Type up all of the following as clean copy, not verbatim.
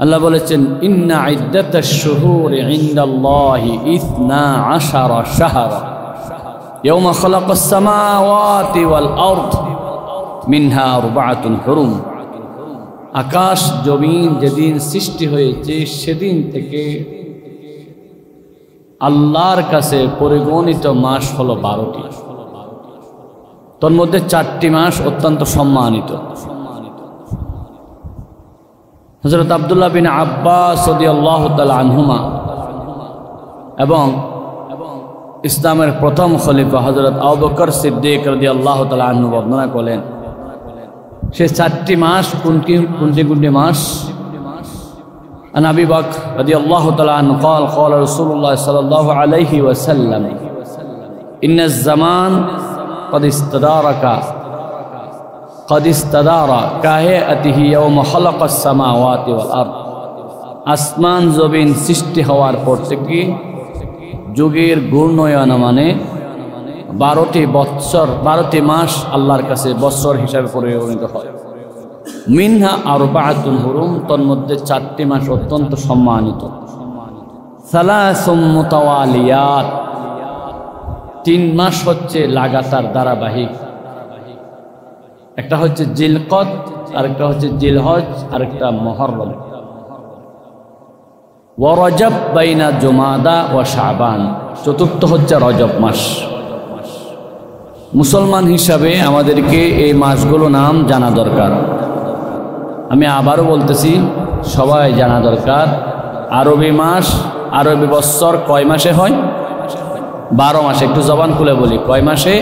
আল্লাহ বলেছেন ইন্না ইদ্দাতাশ শুহুরি ইনদাল্লাহি 12 শাহরা ইয়াওমা খালাকাস সামাওয়াতি ওয়াল আরদ মিনহা আরবাআতুন হুরুম। আকাশ জমিন যেদিন সৃষ্টি হয়েছে সেদিন থেকে আল্লাহর কাছে পরিগণিত মাস হলো 12টি। তোর মধ্যে 4টি মাস অত্যন্ত সম্মানিত। হযরত আব্দুল্লাহ বিন আব্বাস রাদিয়াল্লাহু তাআলা আনহুমা এবং ইসলামের প্রথম খলিফা হযরত আবু বকর সিদ্দিক রাদিয়াল্লাহু তাআলা আনহু বর্ণনা করেন সে 4টি মাস কোনটি মাস? عن أبي بكر رضي الله تعالى عنه قال قال رسول الله صلى الله عليه وسلم إن الزمان قد استدار كهيئته يوم خلق السماوات والأرض। আসমান জমিন সৃষ্টি হওয়ার পর থেকে যুগের ঘূর্ণয়ন মানে 12টি বৎসর 12টি মাস আল্লাহর কাছে বৎসর হিসাবে পরিগণিত হয়। মিনহা আরবাআতুন হুরুম, তোর মধ্যে 4টি মাস অত্যন্ত সম্মানিত। সালাসুম মুতাওয়ালিয়াত, 3 মাস হচ্ছে লাগাতার ধারাবাহিক। একটা হচ্ছে জিলকদ, আরেকটা হচ্ছে জিলহজ, আরেকটা মুহররম। ওয়া রজব বাইনা জুমাদা ওয়া শাবান, চতুর্থ হচ্ছে রজব মাস। মুসলমান হিসাবে আমাদেরকে এই মাসগুলো নাম জানা দরকার। আমি আবারও বলতেছি, সবাই জানা দরকার। আরবি মাস, আরবি বৎসর কয় মাসে হয়? 12 মাসে। একটু জবান খুলে বলি, কয় মাসে?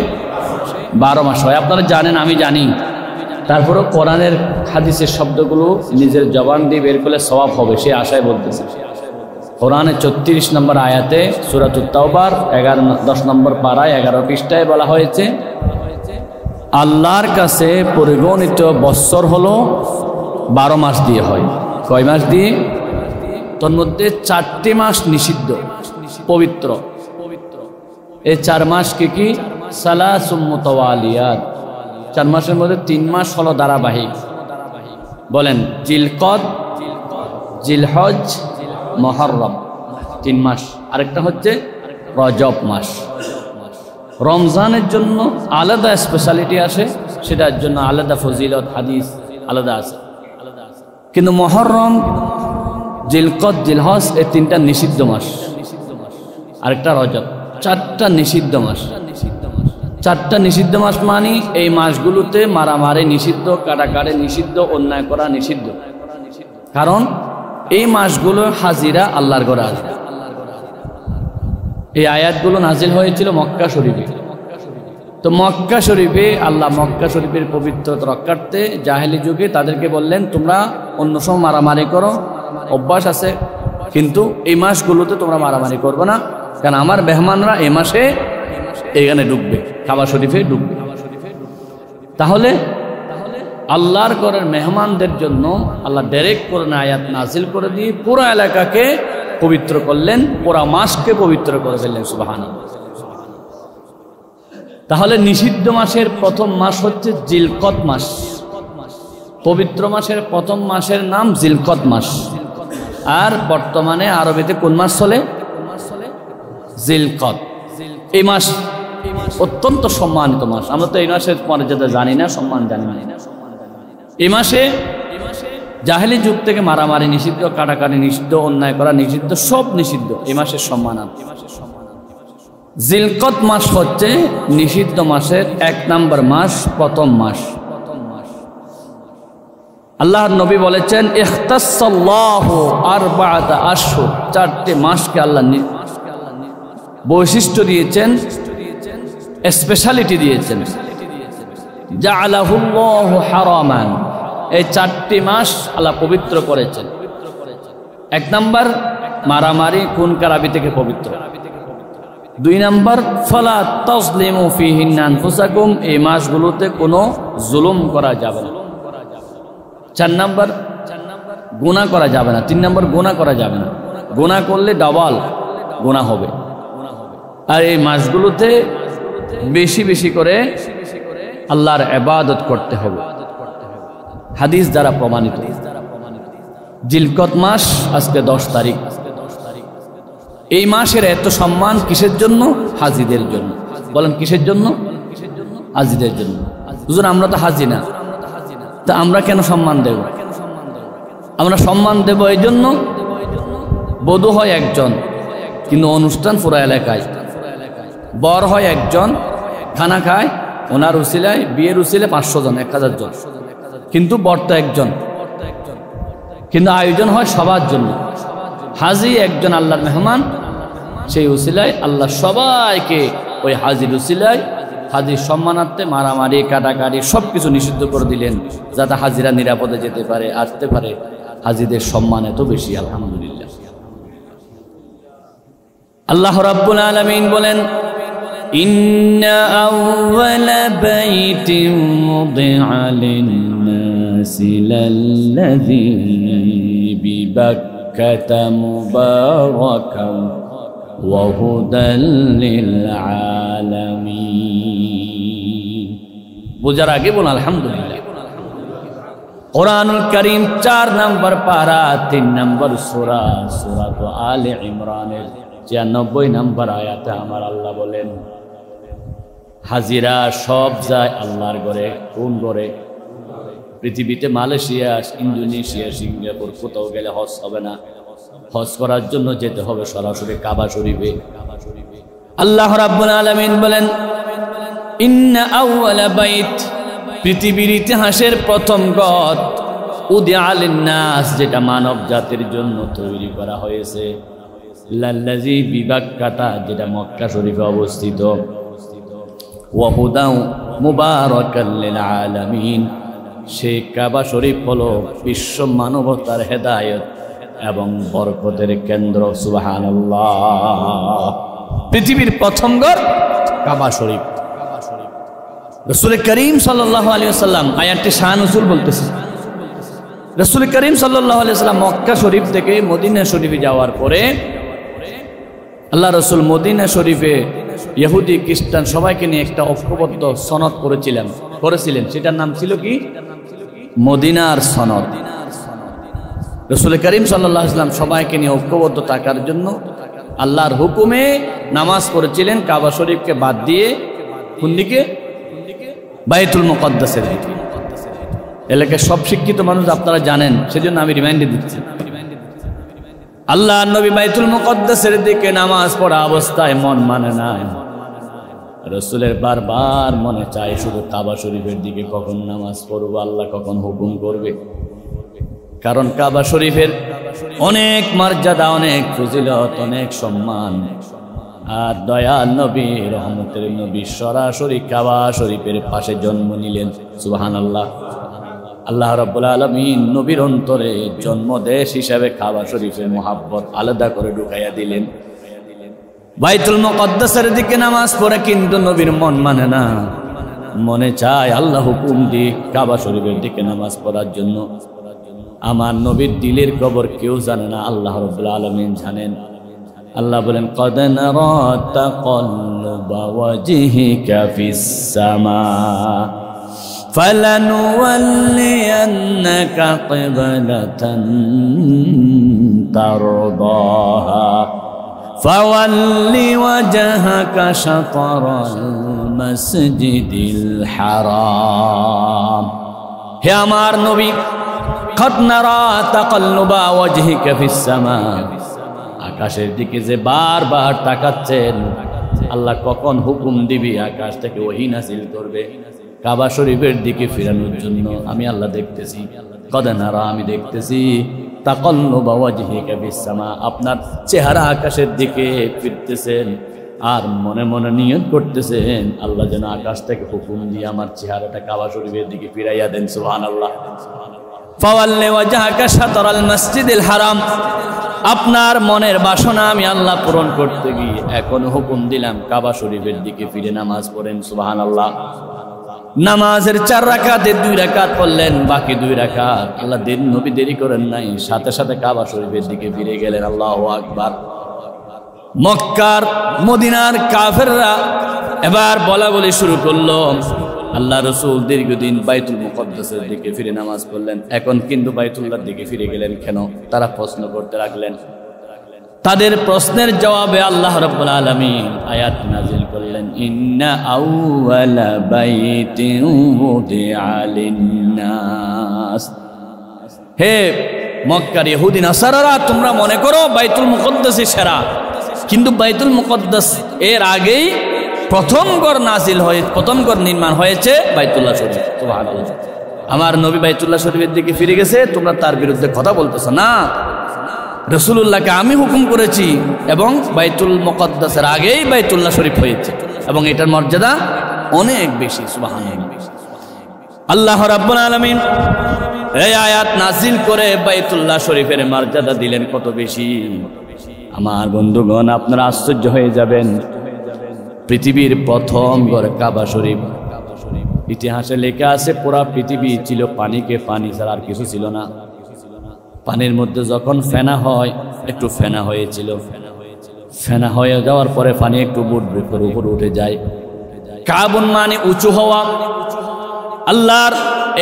12 মাস হয়। আপনারা জানেন, আমি জানি, তারপরেও কোরআনের হাদিসের শব্দগুলো নিজের জবান দিয়ে বের করলে সওয়াব হবে, সে আশায় বলতেছি। কোরআনের 34 নম্বর আয়াতে সূরাতুত তাওবার 10 নম্বর পারায় 11 পৃষ্ঠায় বলা হয়েছে আল্লাহর কাছে পরিগণিত বৎসর হলো 12 মাস দিয়ে হয়। কয় মাস দিয়ে? তোর মধ্যে 4টি মাস নিষিদ্ধ, পবিত্র। এই 4 মাস কি? সালাসুম মুতাওয়ালিয়াত, 4 মাসের মধ্যে 3 মাস হলো ধারাবাহিক। বলেন, জিলকদ, জিলহজ, মুহররম, 3 মাস। আরেকটা হচ্ছে রজব মাস। রমজানের জন্য আলাদা স্পেশালিটি আসে, সেটার জন্য আলাদা ফজিলত হাদিস আলাদা আছে। কিন্তু মুহররম, জিলকদ, জিলহজ এই 3টা নিষিদ্ধ মাস। আরেকটা রজব, 4টা নিষিদ্ধ মাস। 4টা নিষিদ্ধ মাস মানে এই মাসগুলোতে মারামারি নিষিদ্ধ, কাটাকাটি নিষিদ্ধ, অন্যায় করা নিষিদ্ধ। কারণ এই মাসগুলো হাজিরা আল্লাহর ঘরে আসবে। এই আয়াতগুলো নাজিল হয়েছিল মক্কা শরীফে। তো মক্কা শরীফে আল্লাহ মক্কা শরীফের পবিত্রতা রক্ষার্থে জাহেলি যুগে তাদেরকে বললেন, তোমরা অন্য সময় মারামারি করো, অভ্যাস আছে, কিন্তু এই মাসগুলোতে তোমরা মারামারি করবে না, কারণ আমার মেহমানরা এই মাসে এখানে ঢুকবে, কাবা শরীফে ঢুকবে। তাহলে আল্লাহর ঘরের মেহমানদের জন্য আল্লাহ ডাইরেক্ট করে আয়াত নাজিল করে দিয়ে পুরো এলাকাকে পবিত্র করলেন, পুরো মাসকে পবিত্র করে ফেললেন। সুবহানাল্লাহ। তাহলে নিষিদ্ধ মাসের প্রথম মাস হচ্ছে জিলকদ মাস। পবিত্র মাসের প্রথম মাসের নাম জিলকদ মাস। আর বর্তমানে আরবিতে কোন মাস চলে? জিলকদ। এই মাস অত্যন্ত সম্মানিত মাস। আমরা তো এই মাসের মর্যাদা জানি না, সম্মান জানি না। এই মাসে জাহেলি যুগ থেকে মারামারি নিষিদ্ধ, কাটাকাটি নিষিদ্ধ, অন্যায় করা নিষিদ্ধ, সব নিষিদ্ধ। এই মাসের সম্মান আছে। জিলকদ মাস হচ্ছে নিষিদ্ধ মাসের 1 নম্বর মাস, প্রথম মাস। আল্লাহর নবী বলেছেন, ইখতাসাল্লাহু আরবাআতা আশহুর, 4টি মাসকে আল্লাহ বৈশিষ্ট্য দিয়েছেন, স্পেশালিটি দিয়েছেন। জাআলাহুল্লাহু হারামান, এই 4টি মাস আল্লাহ পবিত্র করেছেন। 1 নম্বর মারামারি, খুন খারাপি থেকে পবিত্র। 2 নম্বর ফালা তাজলিমু ফীহিন্না আনফুসাকুম, এই মাসগুলোতে কোনো জুলুম করা যাবে না। 4 নম্বর গুনাহ করা যাবে না। 3 নম্বর গুনাহ করা যাবে না, গুনাহ করলে ডাবল গুনাহ হবে। আর এই মাসগুলোতে বেশি বেশি করে আল্লাহর ইবাদত করতে হবে, হাদিস দ্বারা প্রমাণিত। জিলকত মাস আজকে 10 তারিখ। এই মাসের এত সম্মান কিসের জন্য? হাজিদের জন্য। বলেন কিসের জন্য? হাজিদের জন্য। হুজুর আমরা তো হাজি না, তা আমরা কেন সম্মান দেব? আমরা সম্মান দেব এই জন্য, বধূ হয় একজন কিন্তু অনুষ্ঠান পুরা এলাকায়, বর হয় একজন খানা খায়, ওনার উসিলায় বিয়ের উসিলে 500 জন 1000 জন, কিন্তু বর তো একজন, কিন্তু আয়োজন হয় সবার জন্য। হাজি একজন আল্লাহর মেহমান, সেই উসিলায় আল্লাহ সবাইকে ওই হাজির উসিলায় হাজির সম্মানার্থে মারামারি কাটাকাটি সবকিছু নিষিদ্ধ করে দিলেন, যাতে হাজিরা নিরাপদে যেতে পারে, আসতে পারে। হাজিদের সম্মান এত বেশি, আলহামদুলিল্লাহ। আল্লাহ রাব্বুল আলামিন বলেন, ইন্না আউওয়ালা বাইতিন মুদিআ লিন-নাসি লাল্লাযী বিবাক্কাতা মুবারাকান ওয়া হুদাল লিল-আলামিন। বুঝার আগে বল আলহামদুলিল্লাহ। কুরআনুল কারীম 4 নম্বর পারা 3 নম্বর সূরা সূরাত আলে ইমরানের 96 নম্বর আয়াতে আমার আল্লাহ বলেন, হাজিরা সব যায় আল্লাহর ঘরে। কোন ঘরে? পৃথিবীতে মালয়েশিয়া, ইন্দোনেশিয়া, সিঙ্গাপুর কোথাও গেলে হজ হবে না। হজ করার জন্য যেতে হবে সরাসরি কাবা শরীফে। আল্লাহ রাব্বুল আলামিন বলেন, ইন্না আউওয়ালা বাইত, পৃথিবীর ইতিহাসের প্রথম ঘর, উদিআ লিন-নাস, যেটা মানব জাতির জন্য তৈরি করা হয়েছে, লাল্লাযী বিবাক্কাতা, যেটা মক্কা শরীফে অবস্থিত, ওয়া হুদাও মুবারাকাল লিল-আলামিন, সেই কাবা শরীফ হলো বিশ্ব মানবতার হেদায়েত এবং বরকতের কেন্দ্র। সুবহানাল্লাহ। পৃথিবীর প্রথম ঘর কাবা শরীফ। রাসূল করিম সাল্লাল্লাহু আলাইহি ওয়াসাল্লাম, আয়াতটি শান উসুল বলতেছে, রাসূল করিম সাল্লাল্লাহু আলাইহি ওয়াসাল্লাম মক্কা শরীফ থেকে মদিনা শরীফে যাওয়ার পরে আল্লাহ রসুল মদিনা শরীফে ইহুদি খ্রিস্টান সবাইকে নিয়ে একটা ঐক্যবদ্ধ সনদ করেছিলেন। সেটার নাম ছিল কি? মদিনার সনদ। রাসূল করিম সাল্লাল্লাহু আলাইহি ওয়াসাল্লাম সবাইকে নিয়ে ঐক্যবদ্ধ থাকার জন্য আল্লাহর হুকুমে নামাজ পড়েছিলেন কাবা শরীফকে বাদ দিয়ে। কোন দিকে? বাইতুল মুকদ্দাসের দিকে। এলাকায় সব শিক্ষিত মানুষ আপনারা জানেন, সেজন্য আমি রিমাইন্ডার দিচ্ছি। আল্লাহ নবী বাইতুল মুকদ্দাসের দিকে নামাজ পড়া অবস্থায় মন মানে না। রাসূলের বারবার মনে চায় শুধু কাবা শরীফের দিকে, কখন নামাজ পড়বো, আল্লাহ কখন হুকুম করবে। কারণ কাবা শরীফের অনেক মর্যাদা, অনেক ফজিলত, অনেক সম্মান। আর দয়াল নবী, রহমতের নবী সরাসরি কাবা শরীফের পাশে জন্ম নিলেন। সুবহানাল্লাহ। আল্লাহ রাব্বুল আলামিন নবীর অন্তরে জন্মদেশ হিসাবে কাবা শরীফের মুহাব্বত আলাদা করে ঢুকাইয়া দিলেন। বাইতুল মুকদ্দাসের দিকে নামাজ পড়ে কিন্তু নবীর মন মানে না, মনে চায় আল্লাহ হুকুম দিয়ে কাবা শরীফের দিকে নামাজ পড়ার জন্য। আমার নবীর দিলের খবর কেউ জানে না, আল্লাহ রাব্বুল আলামিন জানেন। আল্লাহ বলেন, কদ নারা তাকাল্লুবা ওয়াজহিকা ফিস সামা ফালানুওয়াল্লিয়ান্নাকা কিবলাতান তারদাহা ফাওয়াল্লি ওয়াজহাকা শাতরাল মাসজিদিল হারাম। হে আমার নবী, কদ নারা তাকাল্লুবা ওয়াজহিকা ফিস সামা, আকাশের দিকে যে বারবার তাকাচ্ছেন, আল্লাহ কখন হুকুম দিবি আকাশ থেকে ওহী নাযিল করবে কাবা শরীফের দিকে ফিরানোর জন্য আমি আল্লাহ দেখতেছি। কদ নারা, আমি দেখতেছি, তাকাল্লুবা ওয়াজহিকা ফিস সামা, আপনার চেহারা আকাশের দিকে ফিরতেছেন আর মনে মনে নিয়ত করতেছেন আল্লাহ যেন আকাশ থেকে হুকুম দিয়ে আমার চেহারাটা কাবা শরীফের দিকে ফিরাইয়া দেন। সুবহানাল্লাহ। ফাওয়াল্লি ওয়াজহাকা শাতরাল মাসজিদিল হারাম, আপনার মনের বাসনা আমি আল্লাহ পূরণ করতে গিয়ে এখন হুকুম দিলাম কাবা শরীফের দিকে ফিরে নামাজ পড়েন। সুবহানাল্লাহ। নামাজের 4 রাকাতে 2 রাকাত পড়লেন, বাকি 2 রাকাত আল্লাহ নবী দেরি করেন নাই, সাথে সাথে কাবা শরীফের দিকে ফিরে গেলেন। আল্লাহু আকবার। মক্কার মদিনার কাফেররা এবার বলা বলি শুরু করলো, আল্লাহ রসুল দীর্ঘদিন বাইতুল মুকদ্দাসের দিকে ফিরে নামাজ পড়লেন, এখন কিন্তু বাইতুল্লাহর দিকে ফিরে গেলেন কেন? তারা প্রশ্ন করতে লাগলেন। তাদের প্রশ্নের জবাবে আল্লাহ রাব্বুল আলামিন আয়াত নাযিল করলেন, ইন্না আউওয়ালা বাইতিন উদিআ লিন-নাস। হে মক্কার ইহুদি নাসারারা, তোমরা মনে করো বাইতুল মুকদ্দাসই সেরা, কিন্তু বাইতুল মুকদ্দাস এর আগেই প্রথম ঘর নাজিল হয়ে প্রথম ঘর নির্মাণ হয়েছে বাইতুল্লাহ শরীফ। সুবহানাল্লাহ। আমার নবী বাইতুল্লাহ শরীফের দিকে ফিরে গেছে, তোমরা তার বিরুদ্ধে কথা বলতেছো না। রাসূলুল্লাহকে আমি হুকুম করেছি এবং বাইতুল মুকদ্দাসের আগেই বাইতুল্লাহ শরীফ হয়েছে এবং এটার মর্যাদা অনেক বেশি। সুবহানাল্লাহ। আল্লাহ রাব্বুল আলামিন এই আয়াত নাজিল করে বাইতুল্লাহ শরীফের মর্যাদা দিলেন কত বেশি। আমার বন্ধুগণ, আপনারা আশ্চর্য হয়ে যাবেন। পৃথিবীর প্রথম ঘর কাবা শরীফ। ইতিহাসে লেখা আছে পুরা পৃথিবী ছিল পানিকে পানি ছাড়া আর কিছু ছিল না। পানির মধ্যে যখন ফেনা হয়, একটু ফেনা হয়েছিল, ফেনা হয়ে যাওয়ার পরে পানি একটু বুট বুট করে উপরে উঠে যায়। কাবুন মানে উঁচু হওয়া। আল্লাহর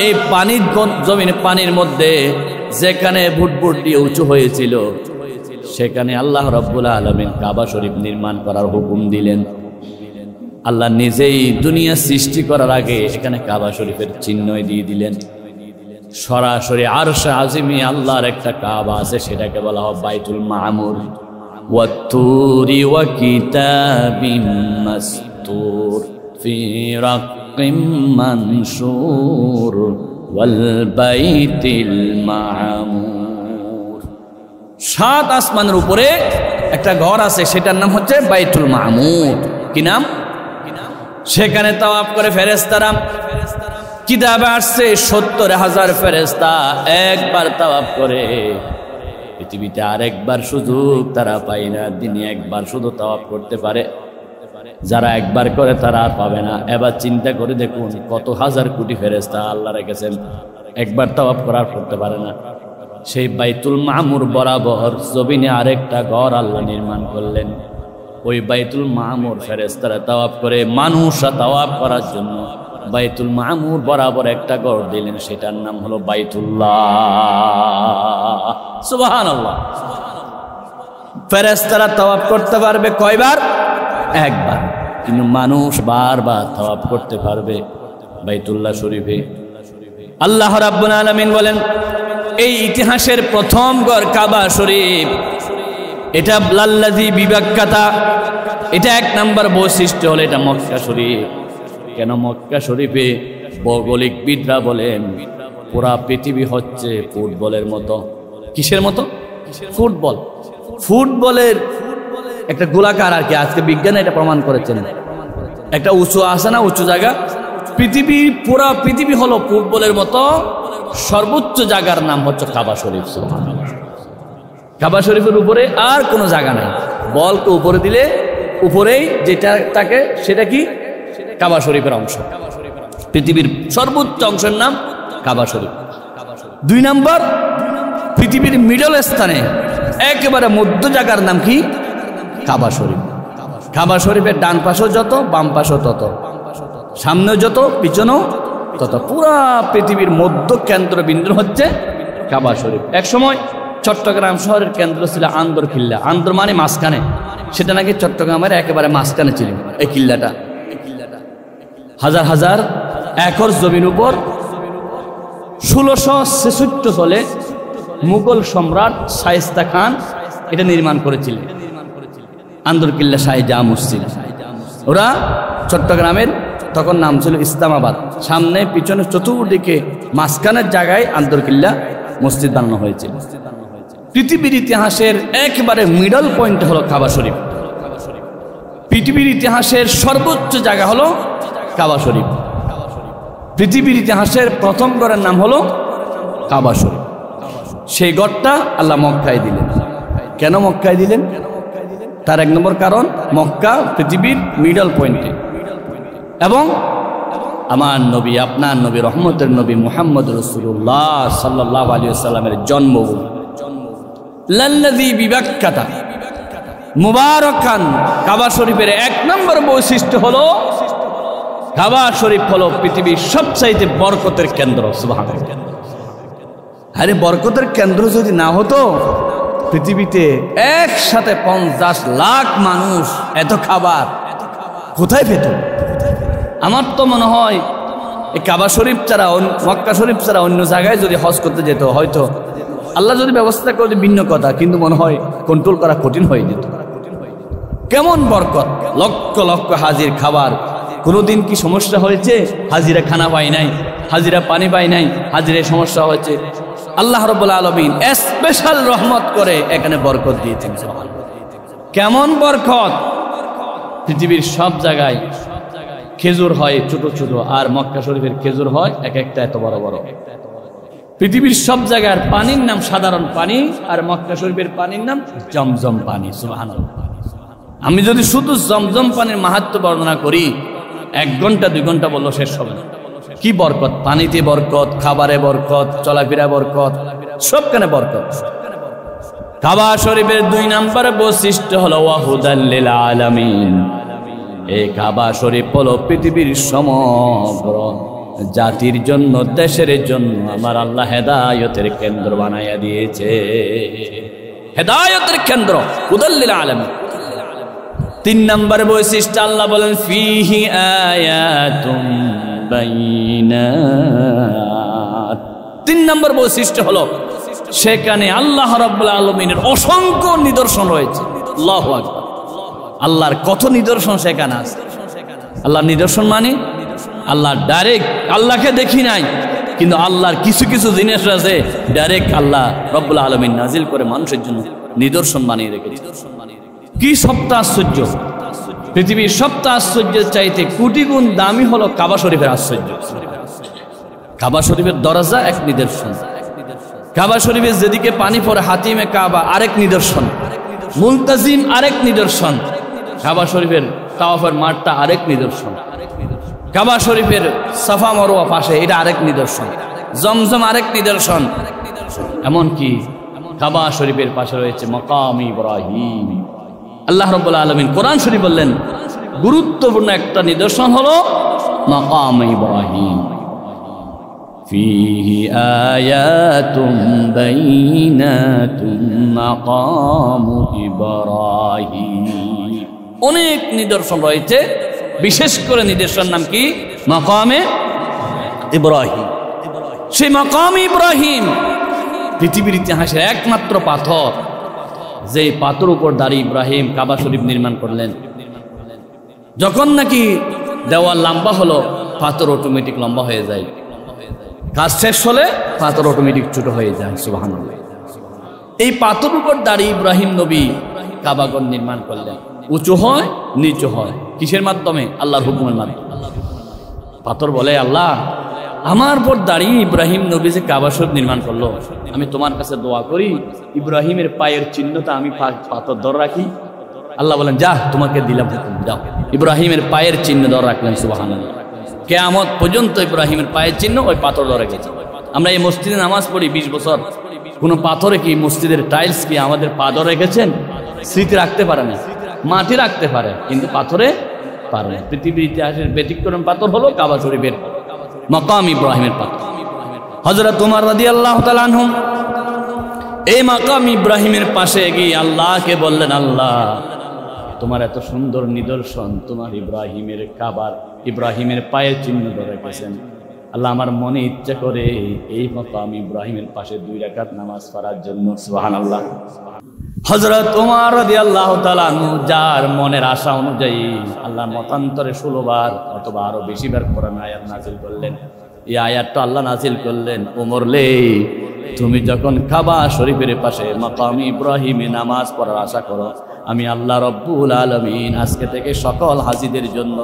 এই পানির জমিনে পানির মধ্যে যেখানে বুট বুট দিয়ে উঁচু হয়েছিল, সেখানে আল্লাহ রাব্বুল আলামিন কাবা শরীফ নির্মাণ করার হুকুম দিলেন। আল্লাহ নিজেই দুনিয়া সৃষ্টি করার আগে এখানে কাবা শরীফের চিহ্ন দিয়ে দিলেন। সরাসরি আরশে আজিমে আল্লাহর একটা কাবা আছে, সেটাকে বলা হয় বাইতুল মামুর। ওয়াত্তুরি ওয়া কিতাবিম মাসতুর ফি রাক্কিম মানশুর ওয়াল বাইতিল মামুর। 7 আসমানের উপরে একটা ঘর আছে, সেটার নাম হচ্ছে বাইতুল মামুর। কি নাম? সেখানে তাওয়াফ করে ফেরেশতারা। কিতাবে আসছে 70,000 ফেরেশতা একবার তাওয়াফ করে। পৃথিবীতে আরেকবার সুযোগ তারা পায় না, দিনে একবার শুধু তাওয়াফ করতে পারে। যারা একবার করে তারা আর পাবে না। এবার চিন্তা করে দেখুন, কত হাজার কোটি ফেরেশতা আল্লাহ রেখেছেন, একবার তাওয়াফ করার করতে পারে না। সেই বাইতুল মামুর বরাবর জমিনে আরেকটা ঘর আল্লাহ নির্মাণ করলেন। ওই বাইতুল মামুর ফেরেশতারা তাওয়াফ করে, মানুষরা তাওয়াফ করার জন্য বাইতুল মামুর বরাবর একটা ঘর দিলেন, সেটার নাম হলো বাইতুল্লাহ। সুবহানাল্লাহ। ফেরেশতারা তাওয়াফ করতে পারবে কয়বার? একবার। কিন্তু মানুষ বারবার তাওয়াফ করতে পারবে বাইতুল্লাহ শরীফে। আল্লাহ রাব্বুল আলামিন বলেন, এই ইতিহাসের প্রথম ঘর কাবা শরীফ, এটা লাল্লাযী বিবাক্কাতা, এটা 1 নম্বর বৈশিষ্ট্য হলো এটা মক্কা শরীফ। কেন মক্কা শরীফে? ভৌগোলিকবিদরা বলেন পুরা পৃথিবী হচ্ছে ফুটবলের মতো। কিসের মতো? ফুটবল। ফুটবলের একটা গোলাকার আর কি। আজকে বিজ্ঞানে এটা প্রমাণ করেছেন। একটা উঁচু আছে না, উঁচু জায়গা। পৃথিবী, পুরা পৃথিবী হলো ফুটবলের মতো। সর্বোচ্চ জায়গার নাম হচ্ছে কাবা শরীফ। কাবা শরীফের উপরে আর কোনো জায়গা নাই। বলকে উপরে দিলে উপরেই যেটা থাকে সেটা কি? কাবা শরীফের অংশ। পৃথিবীর সর্বোচ্চ অংশের নাম কাবা শরীফ। 2 নম্বর, পৃথিবীর মিডল স্থানে একেবারে মধ্য জায়গার নাম কি? কাবা শরীফ। কাবা শরীফের ডান পাশও যত, বাম পাশও তত, সামনেও যত, পিছনেও তত। পুরা পৃথিবীর মধ্য কেন্দ্রবিন্দু হচ্ছে কাবা শরীফ। এক সময় চট্টগ্রাম শহরের কেন্দ্র ছিল আন্দর কিল্লা। আন্দর মানে মাঝখানে, সেটা নাকি চট্টগ্রামের একেবারে মাঝখানে ছিল এই কিল্লাটা। হাজার হাজার একর জমির উপর 1666 সালে মুঘল সম্রাট শায়েস্তা খান এটা নির্মাণ করেছিলেন। আন্দর কিল্লা শাহজাহ মসজিদ। ওরা চট্টগ্রামের তখন নাম ছিল ইসলামাবাদ। সামনে পিছনে চতুর্দিকে মাঝখানের জায়গায় আন্দর কিল্লা মসজিদ বানানো হয়েছিল। পৃথিবীর ইতিহাসের একেবারে মিডল পয়েন্ট হলো কাবা শরীফ। পৃথিবীর ইতিহাসের সর্বোচ্চ জায়গা হলো কাবা শরীফ। পৃথিবীর ইতিহাসের প্রথম গড়ের নাম হলো কাবা শরীফ। সেই গড়টা আল্লাহ মক্কায় দিলেন। কেন মক্কায় দিলেন? তার 1 নম্বর কারণ, মক্কা পৃথিবীর মিডল পয়েন্টে এবং আমার নবী, আপনার নবী, রহমতের নবী মুহাম্মদ রাসূলুল্লাহ সাল্লাল্লাহু আলাইহি ওয়াসাল্লামের জন্মভূমি। লাল্লাযী বিবাক্কাতা মুবারাকান। কাবা শরীফের 1 নম্বর বৈশিষ্ট্য হলো কাবা শরীফ হলো পৃথিবীর সবচাইতে বরকতের কেন্দ্র। সুবহানাল্লাহ। আরে বরকতের কেন্দ্র যদি না হতো, পৃথিবীতে একসাথে 50 লাখ মানুষ এত খাবার কোথায় পেত? আমার তো মনে হয় এই কাবা শরীফ ছাড়া, মক্কা শরীফ ছাড়া অন্য জায়গায় যদি হজ করতে যেত, হয়তো আল্লাহ যদি ব্যবস্থা করে ভিন্ন কথা, কিন্তু মনে হয় কন্ট্রোল করা কঠিন হয়ে যেত। কেমন বরকত, লক্ষ লক্ষ হাজির খাবার। কোনোদিন কি সমস্যা হয়েছে? হাজিরা খানা পায় নাই, হাজিরা পানি পায় নাই, হাজিরায় সমস্যা হয়েছে? আল্লাহ রাব্বুল আলামিন স্পেশাল রহমত করে এখানে বরকত দিয়েছেন। কেমন বরকত! পৃথিবীর সব জায়গায় খেজুর হয় ছোট ছোট, আর মক্কা শরীফের খেজুর হয় এক একটা এত বড় বড়। পৃথিবীর সব জায়গার পানির নাম সাধারণ পানি, আর মক্কা শরীফের পানির নাম জমজম পানি। সুবহানাল্লাহ। আমি যদি শুধু জমজম পানির মাহাত্ম্য বর্ণনা করি, 1 ঘন্টা 2 ঘন্টা বললো শেষ হবে না। কি বরকত! পানিতে বরকত, খাবারে বরকত, চলাফেরা বরকত, সবখানে বরকত। কাবা শরীফের 2 নম্বর বৈশিষ্ট্য হলো ওয়াহুদাল লিল আলামিন। এই কাবা শরীফ হলো পৃথিবীর সমগ্র জাতির জন্য, দেশের জন্য আমার আল্লাহ হেদায়েতের কেন্দ্র বানাইয়া দিয়েছে। হেদায়েতের কেন্দ্র, হুদাল লিল আলামিন। 3 নম্বর বৈশিষ্ট্য আল্লাহ বলেন ফিহি আয়াতুম বাইনাত। 3 নম্বর বৈশিষ্ট্য হলো সেখানে আল্লাহ রাব্বুল আলামিনের অসংখ্য নিদর্শন রয়েছে। আল্লাহু আকবার। আল্লাহর কত নিদর্শন সেখানে আছে। আল্লাহর নিদর্শন মানে আল্লাহ ডাইরেক্ট, আল্লাহকে দেখি নাই, কিন্তু আল্লাহর কিছু কিছু জিনিস আছে ডাইরেক্ট আল্লাহ রাব্বুল আলামিন নাজিল করে মানুষের জন্য নিদর্শন বানিয়ে রেখেছে। কি সপ্তাহ আশ্চর্য! পৃথিবীর সপ্তাহ আশ্চর্যের চাইতে কোটি গুণ দামি হলো কাবা শরীফের আশ্চর্য। কাবা শরীফের দরজা এক নিদর্শন, কাবা শরীফের যেদিকে পানি পড়ে হাতিমে কাবা আরেক নিদর্শন, মুলতাজিম আরেক নিদর্শন, কাবা শরীফের তাওয়াফের মাঠটা আরেক নিদর্শন, কাবা শরীফের সাফা মারওয়া পাশে এটা আরেক নিদর্শন, জমজম আরেক নিদর্শন। এমনকি কাবা শরীফের পাশে রয়েছে মাকাম ইব্রাহিম। আল্লাহ রাব্বুল আলামিন কোরআন শরীফ বললেন গুরুত্বপূর্ণ একটা নিদর্শন হলো মাকাম ইব্রাহিম। ফিহি আয়াতুম বাইনাতুম মাকাম ইব্রাহিম। অনেক নিদর্শন রয়েছে, বিশেষ করে নিদর্শন নাম কি? মাকামে ইব্রাহিম। সেই মাকাম ইব্রাহিম পৃথিবীর ইতিহাসের একমাত্র পাথর, যে পাথর উপর দাঁড়িয়ে ইব্রাহিম কাবা শরীফ নির্মাণ করলেন। যখন নাকি দেওয়াল লম্বা হলো, পাথর অটোমেটিক লম্বা হয়ে যায়, কাজ শেষ হলে পাথর অটোমেটিক ছোট হয়ে যায়। সুবহানাল্লাহ। এই পাথর উপর দাঁড়িয়ে ইব্রাহিম নবী কাবাগর নির্মাণ করলেন। উঁচু হয়, নিচু হয়, কিসের মাধ্যমে? আল্লাহর হুকুমের মাধ্যমে। পাথর বলে, আল্লাহ আমার পর দাঁড়িয়ে ইব্রাহিম নবী যে কাবা শরীফ নির্মাণ করলো, আমি তোমার কাছে দোয়া করি ইব্রাহিমের পায়ের চিহ্নটা আমি পাথর ধরে রাখি। আল্লাহ বলেন যা, তোমাকে দিলাম হুকুম, যাও। ইব্রাহিমের পায়ের চিহ্ন ধরে রাখলেন। সুবহানাল্লাহ। কিয়ামত পর্যন্ত ইব্রাহিমের পায়ের চিহ্ন ওই পাথর ধরে গেছে। আমরা এই মসজিদে নামাজ পড়ি 20 বছর, কোনো পাথরে কি মসজিদের টাইলস কি আমাদের পা ধরে রেখেছেন? স্মৃতি রাখতে পারে না, মাটি রাখতে পারে, কিন্তু পাথরে পারে না। পৃথিবীর ইতিহাসের ব্যতিক্রম পাথর হলো কাবা শরীফের মাকাম ইব্রাহিমের পাথর। হযরত ওমর রাদিয়াল্লাহু তাআলা আনহু এই মাকাম ইব্রাহিমের পাশে গিয়ে আল্লাহকে বললেন, আল্লাহ তোমার এত সুন্দর নিদর্শন, তোমার ইব্রাহিমের কাবার ইব্রাহিমের পায়ের চিহ্ন ধরে রেখেছেন। আল্লাহ আমার মনে ইচ্ছা করে এই মাকাম ইব্রাহিমের পাশে 2 রাকাত নামাজ পড়ার জন্য। সুবহানাল্লাহ। হযরত ওমর রাদিয়াল্লাহু তাআলা আনহু যার মনের আশা অনুযায়ী আল্লাহর মতান্তরে 16 বার অথবা আরো বেশি বার কোরআন আয়াত নাযিল করলেন। এই আয়াতটা আল্লাহ নাযিল করলেন, ওমর লে তুমি যখন কাবা শরীফের পাশে মাকাম ইব্রাহিমে নামাজ পড়ার আশা করো, আমি আল্লাহ রব্বুল আলামিন আজকে থেকে সকল হাজিদের জন্য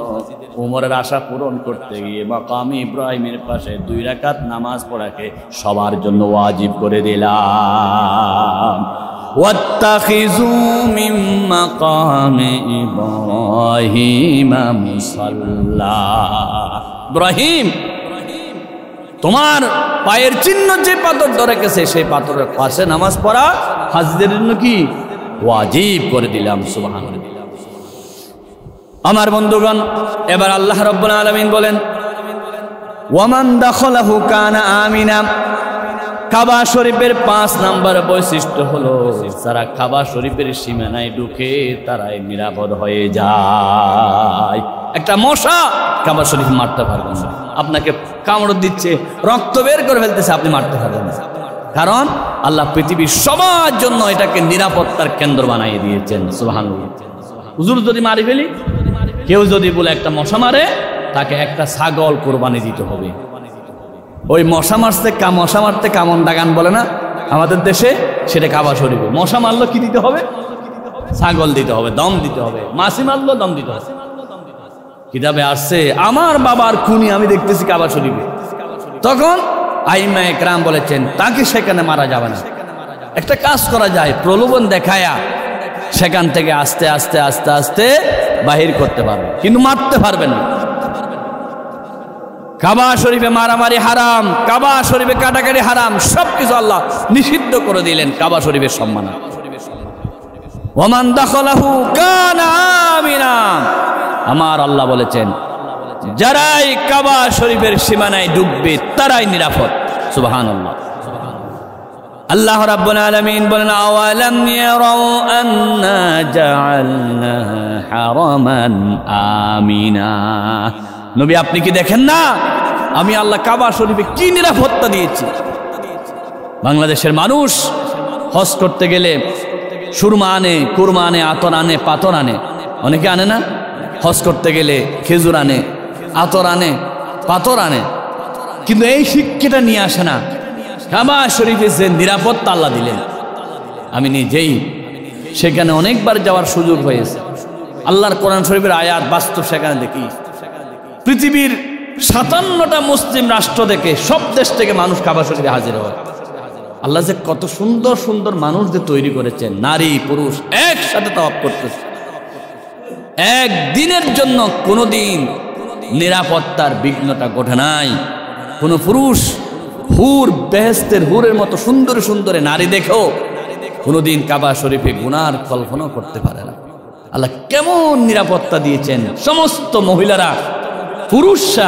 ওমরের আশা পূরণ করতে গিয়ে মাকাম ইব্রাহিমের পাশে 2 রাকাত নামাজ পড়াকে সবার জন্য ওয়াজিব করে দিলাম। ওয়াত্তাখিযু মিন মাকামি ইব্রাহিম মুসাল্লা। ইব্রাহিম তোমার পায়ের চিহ্ন যে পাথর ধরে গেছে, সেই পাথরের পাশে নামাজ পড়া হাজিদের জন্য কি ওয়াজিব করে দিলাম। সুবহানাল্লাহ। আমার বন্ধুগণ, এবার আল্লাহ রাব্বুল আলামিন বলেন, ওয়ামান দাখালাহু কানা আমিনা। কাবা শরীফের 5 নম্বর বৈশিষ্ট্য হলো, যারা কাবা শরীফের সীমানায় ঢুকে তারাই নিরাপদ হয়ে যায়। একটা মশা কাবা শরীফ মারতে পারবেন না, আপনাকে কামড় দিচ্ছে, রক্ত বের করে ফেলতেছে, আপনি মারতে পারবেন না, কারণ আল্লাহ পৃথিবীর সবার জন্য এটাকে নিরাপত্তার কেন্দ্র বানিয়ে দিয়েছেন। সুবহানাল্লাহ। হুজুর যদি মারি ফেলি, কেউ যদি বলে একটা মশা মারে, তাকে একটা ছাগল কোরবানি দিতে হবে। ওই মশা মারতে কামন দাগান বলে না আমাদের দেশে, সেটা কাবা শরীফে। মশা মারলো কি দিতে হবে? ছাগল দিতে হবে, দম দিতে হবে। মাছি মারলো দম দিতে হবে। কিতাবে আসছে, আমার বাবার খুনি আমি দেখতেছি কাবা শরীফে। তখন আইমা একরাম বলেছেন তাকে সেখানে মারা যাবে না। একটা কাজ করা যায়, প্রলোভন দেখায়া সেখান থেকে আস্তে আস্তে আস্তে আস্তে বাহির করতে পারবে, কিন্তু মারতে পারবেন না। কাবা শরীফে মারামারি হারাম, কাবা শরীফে কাটাকাটি হারাম, সবকিছু আল্লাহ নিষিদ্ধ করে দিলেন কাবা শরীফের সম্মান। ওয়ামান দাখালাহু কানা আমিনা। আমার আল্লাহ বলেছেন, যারাই কাবা শরীফের সীমানায় ঢুকবে তারাই নিরাপদ। সুবহানাল্লাহ। আল্লাহ রাব্বুল আলামিন বলেন, আওয়ালাম ইয়ারাউ আন্না জাআলনা হারামান আমিনা। নবী আপনি কি দেখেন না আমি আল্লাহ কাবা শরীফে কি নিরাপত্তা দিয়েছি? বাংলাদেশের মানুষ হজ করতে গেলে সুরমা আনে, কুরমা আনে, আতর আনে, পাথর আনে। অনেকে আনে না? হজ করতে গেলে খেজুর আনে, আতর আনে, পাথর আনে, কিন্তু এই শিক্ষাটা নিয়ে আসে না। কাবা শরীফে যে নিরাপত্তা আল্লাহ দিলেন, আমি নিজেই সেখানে অনেকবার যাওয়ার সুযোগ হয়েছে। আল্লাহর কোরআন শরীফের আয়াত বাস্তব সেখানে দেখি। পৃথিবীর 57টা মুসলিম রাষ্ট্র থেকে, সব দেশ থেকে মানুষ কাবা শরীফে হাজির হয়। আল্লাহ যে কত সুন্দর সুন্দর মানুষ যে তৈরি করেছেন, নারী পুরুষ একসাথে তাওয়াফ করতেছে। একদিনের জন্য কোনোদিন নিরাপত্তার বিঘ্নতা ঘটে নাই। কোনো পুরুষ হুর, বেহেশতের হুরের মতো সুন্দর সুন্দর নারী দেখেও কোনোদিন কাবা শরীফে গুনার কল্পনা করতে পারে না। আল্লাহ কেমন নিরাপত্তা দিয়েছেন। সমস্ত মহিলারা পুরুষরা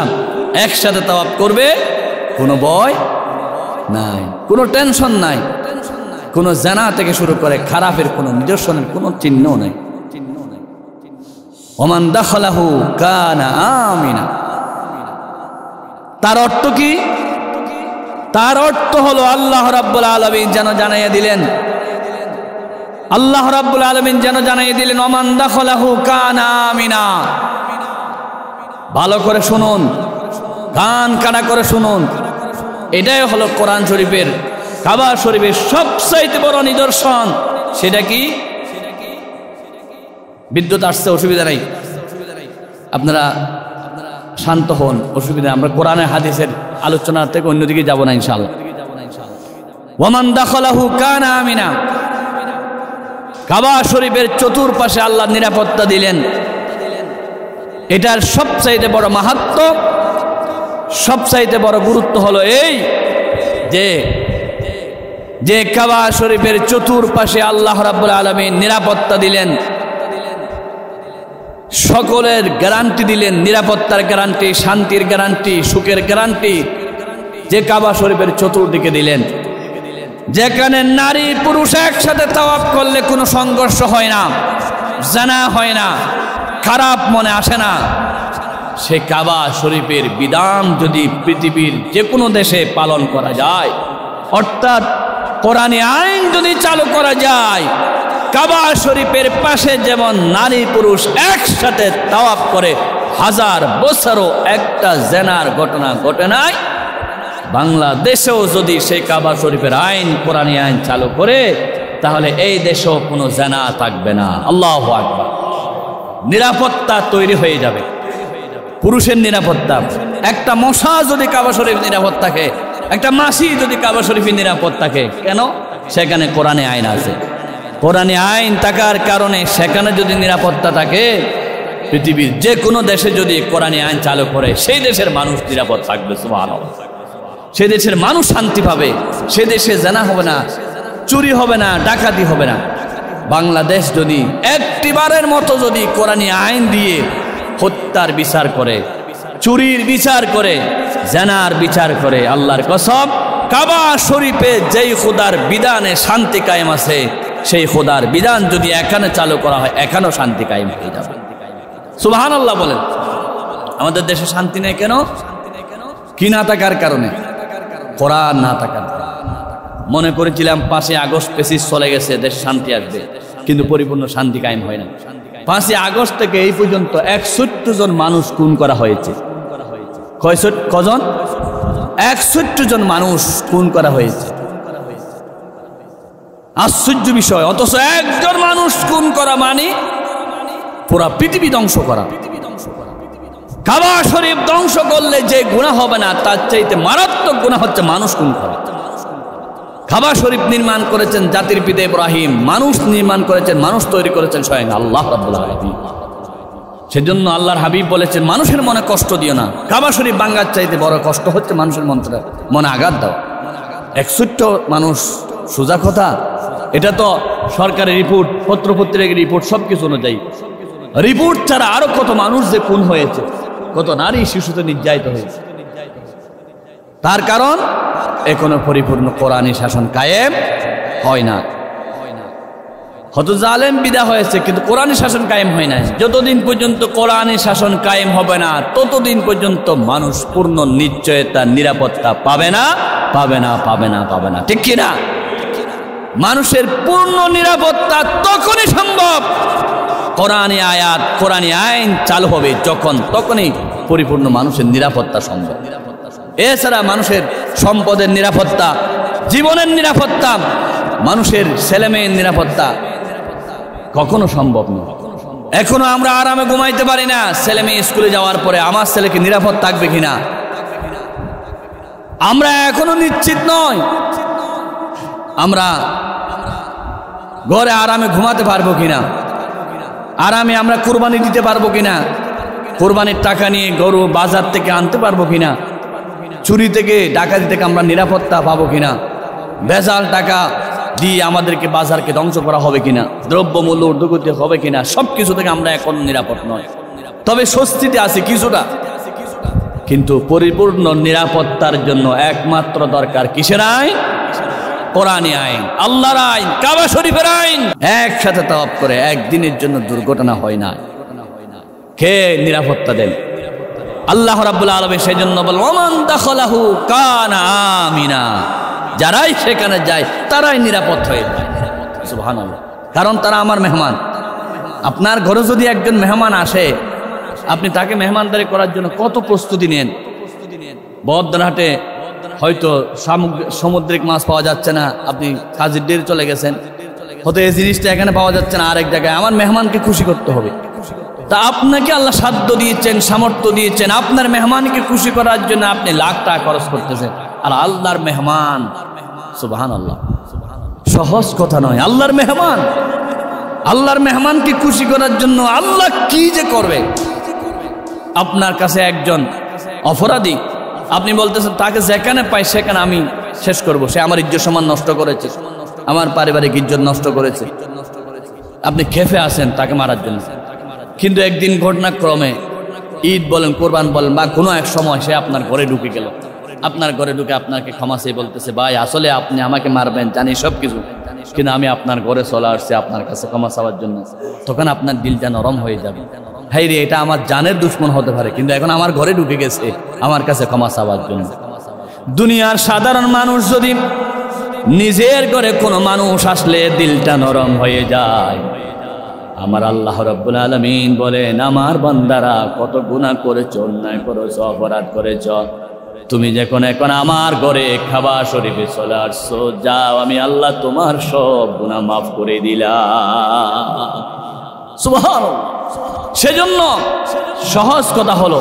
একসাথে তাওয়াফ করবে, কোনো ভয় নাই, কোনো টেনশন নাই, কোনো জানা থেকে শুরু করে খারাপের কোনো নিদর্শনের কোনো চিহ্ন নাই। ওমান দাখালাহু কানা আমিনা। তার অর্থ কি? তার অর্থ হলো আল্লাহ রাব্বুল আলামিন যেন জানাইয়া দিলেন, আল্লাহ রাব্বুল আলামিন যেন জানাইয়া দিলেন, ওমান দাখালাহু কানা আমিনা। ভালো করে শুনুন, কান কানা করে শুনুন। এটাই হলো কোরআন শরীফের, কাবা শরীফের সবচাইতে বড় নিদর্শন। সেটা কি? বিদ্যুৎ আসছে, অসুবিধা নাই, আপনারা শান্ত হন, অসুবিধা। আমরা কোরআনের হাদিসের আলোচনা থেকে অন্যদিকে যাব না ইনশাআল্লাহ। ওয়ামান দাখালাহু কানা আমিনা। কাবা শরীফের চতুর্পাশে আল্লাহ নিরাপত্তা দিলেন। এটার সবচাইতে বড় মাহাত্ম্য, সবচাইতে বড় গুরুত্ব হলো এই যে কাবা শরীফের চতুর্পাশে আল্লাহ রাব্বুল আলামিন নিরাপত্তা দিলেন, সকলের গ্যারান্টি দিলেন, নিরাপত্তার গ্যারান্টি, শান্তির গ্যারান্টি, সুখের গ্যারান্টি যে কাবা শরীফের চতুর্দিকে দিলেন। যেখানে নারী পুরুষ একসাথে তাওয়াফ করলে কোনো সংঘর্ষ হয় না, জানা হয় না, খারাপ মনে আসে না। সে কাবা শরীফের বিধান যদি পৃথিবীর যে কোনো দেশে পালন করা যায়, অর্থাৎ কোরআনী আইন যদি চালু করা যায়, কাবা শরীফের পাশে যেমন নারী পুরুষ একসাথে তাওয়াফ করে 1000 বছরও একটা জেনার ঘটনা ঘটে নাই, বাংলাদেশেও যদি সেই কাবা শরীফের আইন, কোরআনী আইন চালু করে, তাহলে এই দেশেও কোনো জেনা থাকবে না। আল্লাহু আকবার। নিরাপত্তা তৈরি হয়ে যাবে, পুরুষের নিরাপত্তা। একটা মশা যদি কাবা শরীফ নিরাপদ থাকে, একটা মাছি যদি কাবা শরীফের নিরাপদ থাকে, কেন? সেখানে কোরআনে আইন আছে। কোরআনে আইন থাকার কারণে সেখানে যদি নিরাপত্তা থাকে, পৃথিবীর যে কোনো দেশে যদি কোরআনে আইন চালু করে, সেই দেশের মানুষ নিরাপদ থাকবে। সুবহানাল্লাহ। সে দেশের মানুষ শান্তি পাবে, সে দেশে জানা হবে না, চুরি হবে না, ডাকাতি হবে না। বাংলাদেশ যদি একটিবারের মতো যদি কোরআনী আইন দিয়ে হত্যার বিচার করে, চুরির বিচার করে, জেনার বিচার করে। আল্লাহর কসম, কাবা শরীফে যেই খোদার বিধানে শান্তি কায়েম আছে, সেই খোদার বিধান যদি এখানে চালু করা হয়, এখানেও শান্তি কায়েম হয়ে যাবে। সুবহানাল্লাহ বলেন। আমাদের দেশে শান্তি নেই কেন? কি না থাকার কারণে? কোরআন না থাকার কারণে। মনে করেছিলাম 5ই আগস্ট পেসিস চলে গেছে, দেশে শান্তি আসবে, কিন্তু পরিপূর্ণ শান্তি কায়েম হয় না। 5ই আগস্ট থেকে এই পর্যন্ত 61 জন মানুষ খুন করা হয়েছে। কজন? 61 জন মানুষ খুন করা হয়েছে। আশ্চর্য বিষয়। অথচ একজন মানুষ খুন করা মানে পুরা পৃথিবী ধ্বংস করা। কাবা শরীফ ধ্বংস করলে যে গুনাহ হবে না, তার চাইতে মারাত্মক গুনাহ হচ্ছে মানুষ খুন করা। কাবা শরীফ নির্মাণ করেছেন জাতির পিতা ইব্রাহিম, মানুষ নির্মাণ করেছেন, মানুষ তৈরি করেছেন স্বয়ং আল্লাহ রাব্বুল আলামিন। সেজন্য আল্লাহর হাবিব বলেছেন, মানুষের মনে কষ্ট দিও না। কাবা শরীফ ভাঙার চাইতে বড় কষ্ট হচ্ছে মানুষের মনে আঘাত দাও। 61 মানুষ, সোজা কথা। এটা তো সরকারের রিপোর্ট, পত্রপত্রিকার রিপোর্ট, সবকিছু অনুযায়ী। রিপোর্ট ছাড়া আরো কত মানুষ যে খুন হয়েছে, কত নারী শিশুতে নির্যাতিত হয়েছে। তার কারণ এখনো পরিপূর্ণ কোরআনী শাসন কায়েম হয় না। হত জালেম বিদা হয়েছে, কিন্তু কোরআনী শাসন কায়েম হয় না। যতদিন পর্যন্ত কোরআনী শাসন কায়েম হবে না, ততদিন পর্যন্ত মানুষ পূর্ণ নিশ্চয়তা, নিরাপত্তা পাবে না, পাবে না, পাবে না, পাবে না। ঠিক কিনা? মানুষের পূর্ণ নিরাপত্তা তখনই সম্ভব, কোরআনী আয়াত, কোরআনী আইন চালু হবে যখন, তখনই পরিপূর্ণ মানুষের নিরাপত্তা সম্ভব। এছাড়া মানুষের সম্পদের নিরাপত্তা, জীবনের নিরাপত্তা, মানুষের ছেলেমেয়ের নিরাপত্তা কখনো সম্ভব নয়। এখনো আমরা আরামে ঘুমাইতে পারি না। ছেলে মেয়ে স্কুলে যাওয়ার পরে আমার ছেলেকে নিরাপদ থাকবে কিনা, আমরা এখনো নিশ্চিত নয়। আমরা ঘরে আরামে ঘুমাতে পারবো কিনা, আরামে আমরা কুরবানি দিতে পারবো কিনা, কুরবানির টাকা নিয়ে গরু বাজার থেকে আনতে পারবো কিনা, চুরি থেকে, ডাকাতি থেকে আমরা নিরাপত্তা পাবো কিনা, ভেজাল টাকা দিয়ে আমাদেরকে বাজারকে ধ্বংস করা হবে কিনা, দ্রব্যমূল্য ঊর্ধ্বগতি হবে কিনা, সবকিছু থেকে আমরা এখন নিরাপদ নয়। তবে স্বস্তিতে আছি কিছুটা। কিন্তু পরিপূর্ণ নিরাপত্তার জন্য একমাত্র দরকার কিসের আইন? কোরআনী আইন, আল্লাহর আইন, কাবা শরীফের আইন। একসাথে তাওয়াফ করে একদিনের জন্য দুর্ঘটনা হয় না। কে নিরাপত্তা দেন? আল্লাহ রাব্বুল আলামিন। সেজন্য বলেন, ওমান দাখালাহু কানা আমিনা। যারাই সেখানে যায় তারাই নিরাপদ হয়ে যায়। সুবহানাল্লাহ। কারণ তারা আমার মেহমান। আপনার ঘরে যদি একজন মেহমান আসে, আপনি তাকে মেহমানদারি করার জন্য কত প্রস্তুতি নেন। বদরহাটে হয়তো সামুদ্রিক মাছ পাওয়া যাচ্ছে না, আপনি কাজের ডেরে চলে গেছেন, হয়তো এই জিনিসটা এখানে পাওয়া যাচ্ছে না আরেক জায়গায়, আমার মেহমানকে খুশি করতে হবে। তা আপনাকে আল্লাহ সাধ্য দিয়েছেন, সামর্থ্য দিয়েছেন, আপনার মেহমানকে খুশি করার জন্য আপনি লাখ টাকা খরচ করতেছেন। আর আল্লাহর মেহমান, সুবহানাল্লাহ, সহজ কথা নয়। আল্লাহর মেহমান, আল্লাহর মেহমানকে খুশি করার জন্য আল্লাহ কি যে করবে। আপনার কাছে একজন অপরাধী, আপনি বলতেছেন তাকে যেখানে পাই সেখানে আমি শেষ করব। সে আমার ইজ্জত সম্মান নষ্ট করেছে, আমার পারিবারিক ইজ্জত নষ্ট করেছে। আপনি খেপে আসেন তাকে মারার জন্য। কিন্তু একদিন ঘটনাক্রমে ঈদ বলেন, কোরবান বলেন, বা কোনো এক সময় সে আপনার ঘরে ঢুকে গেল। আপনার ঘরে ঢুকে আপনাকে ক্ষমা চেয়ে বলতেছে, ভাই আসলে আপনি আমাকে মারবেন জানি সব কিছু, কিন্তু আমি আপনার ঘরে চলে আসছি আপনার কাছে ক্ষমা চাওয়ার জন্য। তখন আপনার দিলটা নরম হয়ে যাবে। হাই রে, এটা আমার জানের দুশ্মন হতে পারে, কিন্তু এখন আমার ঘরে ঢুকে গেছে আমার কাছে ক্ষমা চাওয়ার জন্য। দুনিয়ার সাধারণ মানুষ যদি নিজের ঘরে কোনো মানুষ আসলে দিলটা নরম হয়ে যায়, আমার আল্লাহ রাব্বুল আলামিন বলেন, আমার বান্দারা কত গুনাহ করেছ, অন্যায় করেছ, অপরাধ করেছ, তুমি যখন এখন আমার ঘরে কাবা শরীফে চলে আসছো, যাও আমি আল্লাহ তোমার সব গুনাহ মাফ করে দিলাম। সুবহানাল্লাহ। সেজন্য সহজ কথা হলো,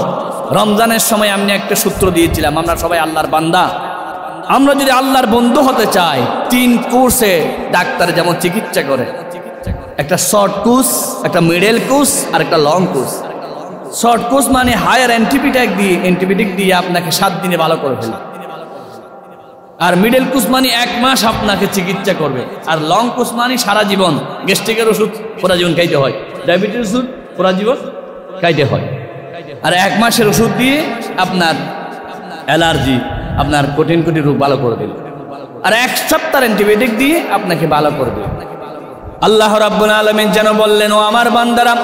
রমজানের সময় আমি একটা সূত্র দিয়েছিলাম, আমরা সবাই আল্লাহর বান্দা। আমরা যদি আল্লাহর বন্ধু হতে চাই, 3 কোর্সে ডাক্তার যেমন চিকিৎসা করে, একটা শর্ট কোর্স, একটা মিডল কোর্স আর একটা লং কোর্স। শর্ট কোর্স মানে হায়ার অ্যান্টিবায়োটিক দিয়ে আপনাকে 7 দিনে ভালো করে ফেলে। আর মিডল কোর্স মানে 1 মাস আপনাকে চিকিৎসা করবে। আর লং কোর্স মানে সারা জীবন। গ্যাস্ট্রিকের ওষুধ পুরা জীবন খাইতে হয়, ডায়াবেটিস ওষুধ পুরা জীবন খাইতে হয়। আর 1 মাসের ওষুধ দিয়ে আপনার অ্যালার্জি, আপনার কঠিন কঠিন রোগ ভালো করে দিল। আর 1 সপ্তাহের অ্যান্টিবায়োটিক দিয়ে আপনাকে ভালো করে দিল। আল্লাহ রাব্বুল আলামিন যেন বললেন, ও আমার বান্দারা,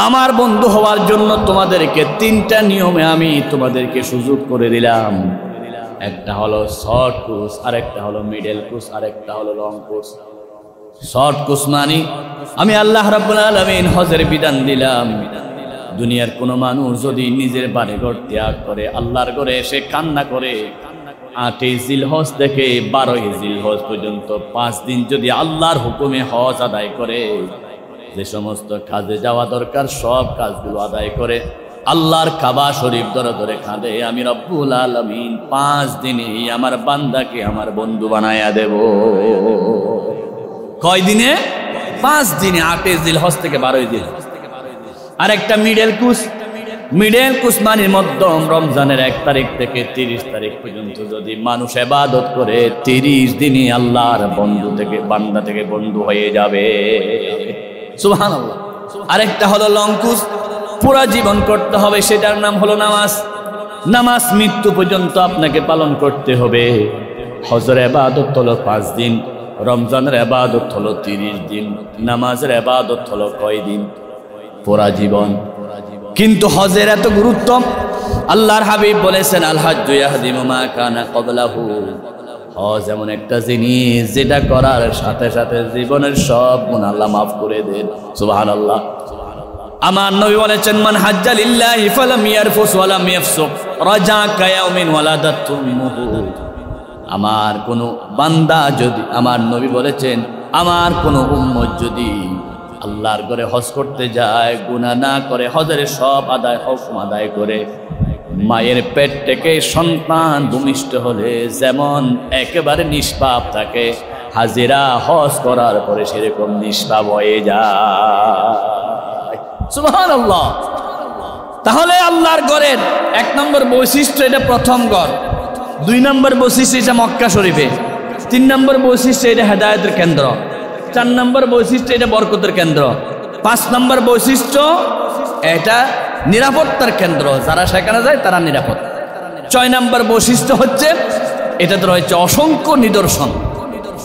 আমার বন্ধু হওয়ার জন্য তোমাদেরকে 3টা নিয়মে আমি তোমাদেরকে সুযোগ করে দিলাম। একটা হলো শর্ট কোর্স, আরেকটা হলো মিডল কোর্স, আরেকটা হলো লং কোর্স। শর্ট কোর্স মানে আমি আল্লাহ রাব্বুল আলামিন হজের বিধান দিলাম। দুনিয়ার কোনো মানুষ যদি নিজের বাড়িঘর ত্যাগ করে আল্লাহর ঘরে এসে কান্না করে, 8 জিলহজ থেকে 12 জিলহজ পর্যন্ত 5 দিন যদি আল্লাহর হুকুমে হজ আদায় করে, যে সমস্ত কাজে যাওয়া দরকার সব কাজগুলো আদায় করে আল্লাহর কাবা শরীফ ধরে ধরে কাঁদে, আমি রব্বুল আলামিন 5 দিনে আমার বান্দাকে আমার বন্ধু বানায়া দেব। কয় দিনে? 5 দিনে, 8 জিলহজ থেকে 12 জিলহজ। আর একটা মিডল কোর্স, মিডল কোর্স মানে মধ্যম রমজানের 1 তারিখ থেকে 30 তারিখ পর্যন্ত যদি মানুষ ইবাদত করে 30 দিনে আল্লাহর বন্ধু থেকে বান্দা থেকে বন্ধু হয়ে যাবে। সুবহানাল্লাহ। আরেকটা হলো লং কোর্স, পুরা জীবন করতে হবে, সেটার নাম হলো নামাজ। নামাজ মৃত্যু পর্যন্ত আপনাকে পালন করতে হবে। হজের ইবাদত হলো 5 দিন, রমজানের ইবাদত হলো 30 দিন, নামাজের ইবাদত হলো কয় দিন? পুরা জীবন। কিন্তু হজের এত গুরুত্ব, আল্লাহর হাবিব বলেছেন, আল হাজ্জু ইয়াহদিমু মা কানা ক্বাবলাহু। হজ এমন একটা জিনিস যেটা করার সাথে সাথে জীবনের সব গুনাহ আল্লাহ মাফ করে দেন। সুবহানাল্লাহ। আমার নবী বলেছেন, মান হাজ্জা লিল্লাহি ফালাম ইয়ারফুস ওয়ালাম ইয়াফসুক রাজা কায়াউমিন ওয়ালাদাতু উম্মুহু। আমার কোন বান্দা যদি, আমার নবী বলেছেন, আমার কোন উম্মত যদি আল্লাহর ঘরে হজ করতে যায়, গুনাহ না করে, হজের সব আদায় হুকুম আদায় করে, মায়ের পেট থেকে সন্তান ভূমিষ্ঠ হলে যেমন একেবারে নিষ্পাপ থাকে, হাজিরা হজ করার পরে সেরকম নিষ্পাপ হয়ে যায়। সুবহানাল্লাহ। তাহলে আল্লাহর ঘরের 1 নম্বর বৈশিষ্ট্য, এটা প্রথম ঘর। 2 নম্বর বৈশিষ্ট্য, এটা মক্কা শরীফে। 3 নম্বর বৈশিষ্ট্য, এটা হেদায়েতের কেন্দ্র। 4 নম্বর বৈশিষ্ট্য, এটা বরকতের কেন্দ্র। 5 নম্বর বৈশিষ্ট্য, এটা নিরাপত্তার কেন্দ্র, যারা সেখানে যায় তারা নিরাপদ। 6 নম্বর বৈশিষ্ট্য হচ্ছে এটাতে রয়েছে অসংখ্য নিদর্শন।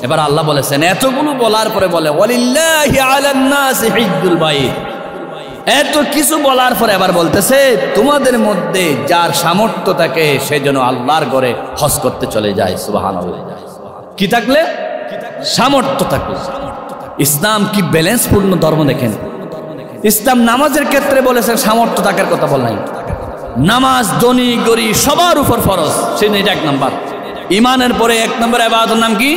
এবার আল্লাহ বলেছেন, এতগুলো বলার পরে বলে, ওয়ালিল্লাহি আলান নাসি হিজ্জুল বাইত। এত কিছু বলার পরে এবার বলতেছে, তোমাদের মধ্যে যার সামর্থ্য থাকে সে যেন আল্লাহর ঘরে হজ করতে চলে যায়। সুবহানাল্লাহ। কি থাকলে? সামর্থ্য থাকলে। ইসলাম কি ব্যালেন্সপূর্ণ ধর্ম দেখেন। ইসলাম নামাজের ক্ষেত্রে বলেছেন সামর্থ্য থাকার কথা বল নাই। নামাজ ধনী গরিব সবার উপর ফরজ, সেটা 1 নম্বর। ইমানের পরে 1 নম্বর ইবাদতের নাম কি?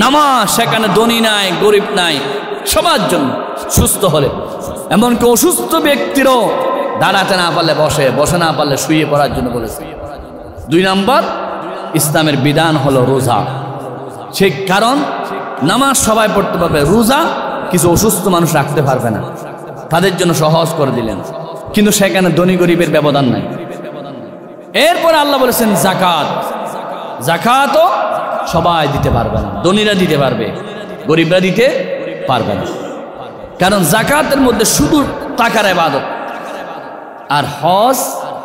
নামাজ। সেখানে ধনী নাই, গরিব নাই, সবার জন্য। সুস্থ হলে, এমনকি অসুস্থ ব্যক্তিরও দাঁড়াতে না পারলে বসে, বসে না পারলে শুয়ে পড়ার জন্য বলেছে। 2 নম্বর, ইসলামের বিধান হলো রোজা। সেই কারণ নামাজ সবাই পড়তে পারবে, রোজা কিছু অসুস্থ মানুষ রাখতে পারবে না, তাদের জন্য সহজ করে দিলেন। কিন্তু সেখানে ধনী গরিবের ব্যবধান নাই। এরপর আল্লাহ বলেছেন যাকাত। যাকাতও সবাই দিতে পারবে না, ধনীরা দিতে পারবে, গরিবরা দিতে পারবে না। কারণ যাকাতের মধ্যে শুধু টাকার ইবাদত, আর হজ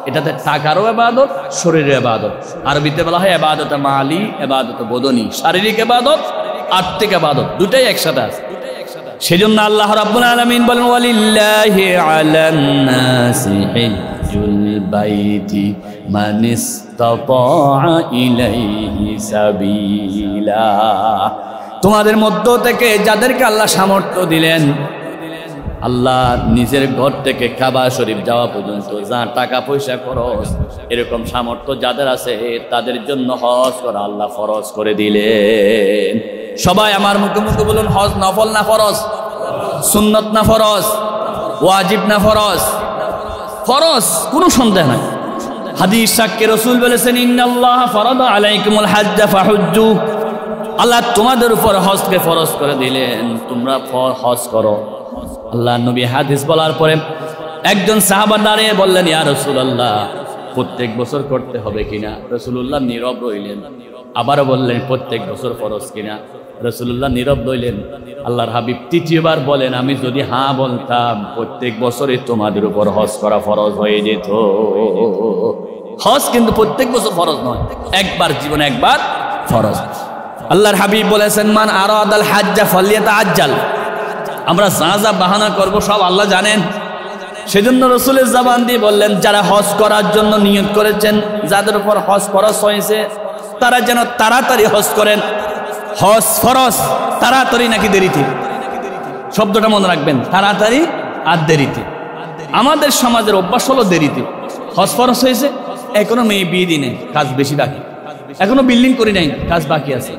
এটাতে টাকারও ইবাদত, শরীরের ইবাদত। আরবিতে বলা হয় ইবাদত মালি, ইবাদত বদনি। শারীরিক ইবাদত, আর্থিক ইবাদত, দুটাই একসাথে আছে। সেজন্য আল্লাহ রাব্বুল আলামিন বলেন, ওয়ালিল্লাহি আলান নাসি হিজ্জুল বাইতি মান ইসতাতা ইলাইহি সাবিলা। তোমাদের মধ্য থেকে যাদেরকে আল্লাহ সামর্থ্য দিলেন, আল্লাহ নিজের ঘর থেকে কাবা শরীফ যাওয়া পর্যন্ত যা টাকা পয়সা খরচ, এরকম সামর্থ্য যাদের আছে তাদের জন্য হজ করা আল্লাহ ফরজ করে দিলেন। সবাই আমার মুখে মুখে বলুন, হজ নফল না ফরজ? সুন্নত না ফরজ? ওয়াজিব না ফরজ? ফরজ, কোনো সন্দেহ নাই। হাদিস সাক্ষ্যে রাসূল বলেছেন, ইন্নাল্লাহ ফারাদা আলাইকুমুল হাজ্জা ফাহুজ্জু। আল্লাহ তোমাদের উপর হজকে ফরজ করে দিলেন, তোমরা হজ করো। আল্লাহ নবী হাদিস বলার পরে একজন সাহাবা দাঁড়িয়ে বললেন, ইয়া রাসূলুল্লাহ, প্রত্যেক বছর করতে হবে কিনা? রাসূলুল্লাহ নীরব রইলেন। আবারও বললেন প্রত্যেক বছর ফরজ কিনা? রাসূলুল্লাহ নীরব রইলেন। আল্লাহর হাবিব তৃতীয়বার বলেন, আমি যদি হ্যাঁ বলতাম প্রত্যেক বছরে তোমাদের উপর হজ করা ফরজ হয়ে যেত। হজ কিন্তু প্রত্যেক বছর ফরজ নয়, একবার জীবনে একবার ফরজ। আল্লাহর হাবিব বলেছেন, মান আরাদাল হাজ্জা ফালিয়াতাআজ্জাল। আমরা যা যা বাহানা করব সব আল্লাহ জানেন। সেজন্য রাসূলের জবান দিয়ে বললেন, যারা হজ করার জন্য নিয়ত করেছেন, যাদের উপর হজ ফরজ হয়েছে, তারা যেন তাড়াতাড়ি হজ করেন। হজ ফরজ, তাড়াতাড়ি নাকি দেরিতে? শব্দটা মনে রাখবেন, তাড়াতাড়ি আর দেরিতে। আমাদের সমাজের অভ্যাস হলো দেরিতে। হজ ফরজ হয়েছে, এখনো মেয়ে বিয়ে দিনে, কাজ বেশি বাকি। এখনো বিল্ডিং করি নাই, কাজ বাকি আছে।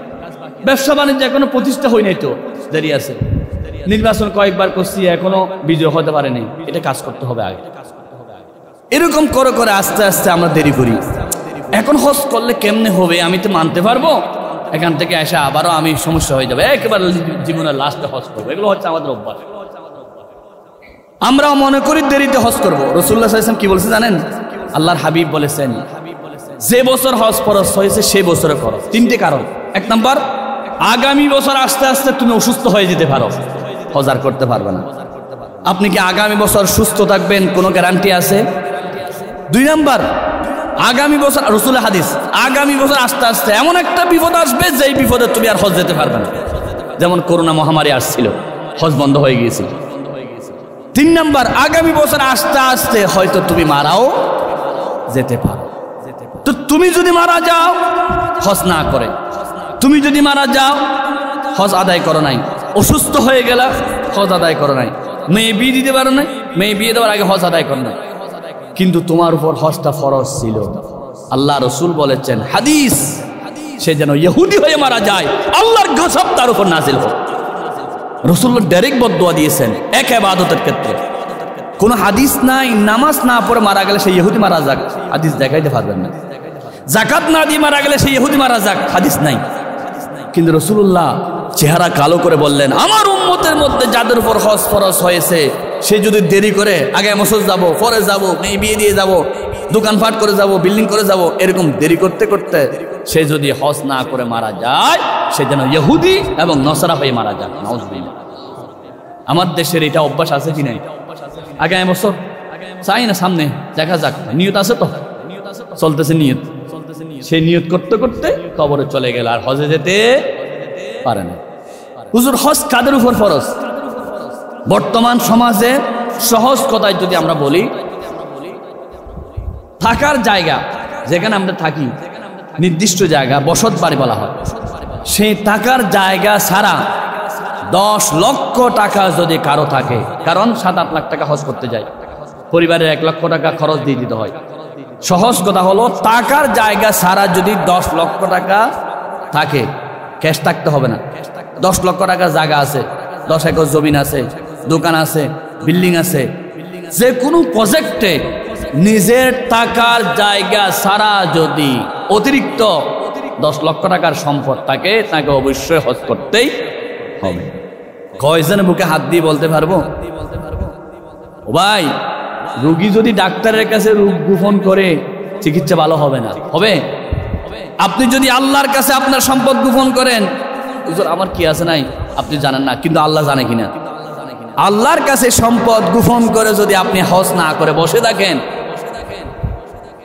ব্যবসা বাণিজ্য এখনো প্রতিষ্ঠা হয় নাই, তো দেরি আছে। নির্বাচন কয়েকবার করছি, এখনো বিজয় হতে পারে নাই, এটা কাজ করতে হবে আগে। এরকম করে করে আস্তে আস্তে আমরা দেরি করি। এখন হজ করলে কেমনে হবে, আমি তো মানতে পারবো? এখান থেকে এসে আবারও আমি সমস্যা হয়ে যাবে, একেবারে জীবনের লাস্টে হজ করবো। এগুলো হচ্ছে আমাদের অভ্যাস। আমরাও মনে করি দেরিতে হজ করবো। রাসূলুল্লাহ সাল্লাল্লাহু আলাইহি ওয়াসাল্লাম কি বলেছে জানেন? আল্লাহর হাবিব বলেছেন, যে বছর হজ ফরজ হয়েছে সেই বছরে করো। তিনটে কারণ। এক নাম্বার, আগামী বছর আস্তে আস্তে তুমি অসুস্থ হয়ে যেতে পারো, হজ আর করতে পারবে না। আপনি কি আগামী বছর সুস্থ থাকবেন, কোনো গ্যারান্টি আছে? দুই নাম্বার, আগামী বছর, রাসূলের হাদিস, আগামী বছর আস্তে আস্তে এমন একটা বিপদ আসবে যেই বিপদে তুমি আর হজ যেতে পারবে না। যেমন করোনা মহামারী আসছিল, হজ বন্ধ হয়ে গিয়েছিল। তিন নাম্বার, আগামী বছর আস্তে আস্তে হয়তো তুমি মারাও যেতে পারো। তো তুমি যদি মারা যাও হজ না করে, তুমি যদি মারা যাও হজ আদায় করো নাই, অসুস্থ হয়ে গেলা হজ আদায় করো নাই, মেয়ে বিয়ে দিতে পারো নাই, মেয়ে বিয়ে দেওয়ার আগে হজ আদায় করো নাই, কিন্তু তোমার উপর হজটা ফরজ ছিল। আল্লাহ রসুল বলেছেন, হাদিস, সে যেন ইহুদি হয়ে মারা যায়, আল্লাহর গজব তার উপর নাজিল হোক। রাসূলুল্লাহ ডাইরেক্ট বদদুয়া দিয়েছেন এক ইবাদতের ক্ষেত্রে। কোনো হাদিস নাই নামাজ না পড়ে মারা গেলে সে ইহুদি মারা যাক, হাদিস দেখাইতে পারবেন না। যাকাত না দিয়ে মারা গেলে সে ইহুদি মারা যাক, হাদিস নাই। কিন্তু রাসূলুল্লাহ চেহারা কালো করে বললেন, আমার উম্মতের মধ্যে যাদের উপর হজ ফরজ হয়েছে, সে যদি দেরি করে, আগে মসজিদ যাব, পরে যাব, মেয়ে বিয়ে দিয়ে যাব, দোকানপাট করে যাব, বিল্ডিং করে যাব, এরকম দেরি করতে করতে সে যদি হজ না করে মারা যায়, সে যেন ইহুদি এবং নসরা হয়ে মারা যায়। নাউজুবিল্লাহ। আমার দেশের এটা অভ্যাস আছে কি নাই? আগামী বছর চাই না, সামনে দেখা যাক, নিয়ত আছে তো, চলতেছে নিয়ত, সেই নিয়ত করতে করতে কবরে চলে গেল, আর হজে যেতে পারে না। হুজুর, হজ কাদের উপর ফরজ? বর্তমান সমাজে সহজ কথায় যদি আমরা বলি, থাকার জায়গা যেখানে আমরা থাকি, নির্দিষ্ট জায়গা, বসত বাড়ি বলা হয়, সেই থাকার জায়গা ছাড়া 10 লক্ষ টাকা যদি কারো থাকে, কারণ 7-8 লাখ টাকা হজ করতে যায়, পরিবারের 1 লক্ষ টাকা খরচ দিয়ে দিতে হয়। সহজ কথা হলো, টাকার জায়গা ছাড়া যদি 10 লক্ষ টাকা থাকে, ক্যাশ থাকতে হবে না, 10 লক্ষ টাকা জায়গা আছে, 10 একর জমিন আছে, দোকান আছে, বিল্ডিং আছে, যে কোনো প্রজেক্টে নিজের টাকার জায়গা ছাড়া যদি অতিরিক্ত 10 লক্ষ টাকার সম্পদ থাকে, তাকে অবশ্যই হজ করতেই হবে। কয়জনের বুকে হাত দিয়ে বলতে পারবো? ও ভাই, রোগী যদি ডাক্তারের কাছে রোগ গোপন করে, চিকিৎসা ভালো হবে না। হবে? আপনি যদি আল্লাহর কাছে আপনার সম্পদ গোপন করেন, হুজুর আমার কি আছে নাই, আপনি জানেন না, কিন্তু আল্লাহ জানে কিনা। আল্লাহর কাছে সম্পদ গোপন করে যদি আপনি হজ না করে বসে থাকেন,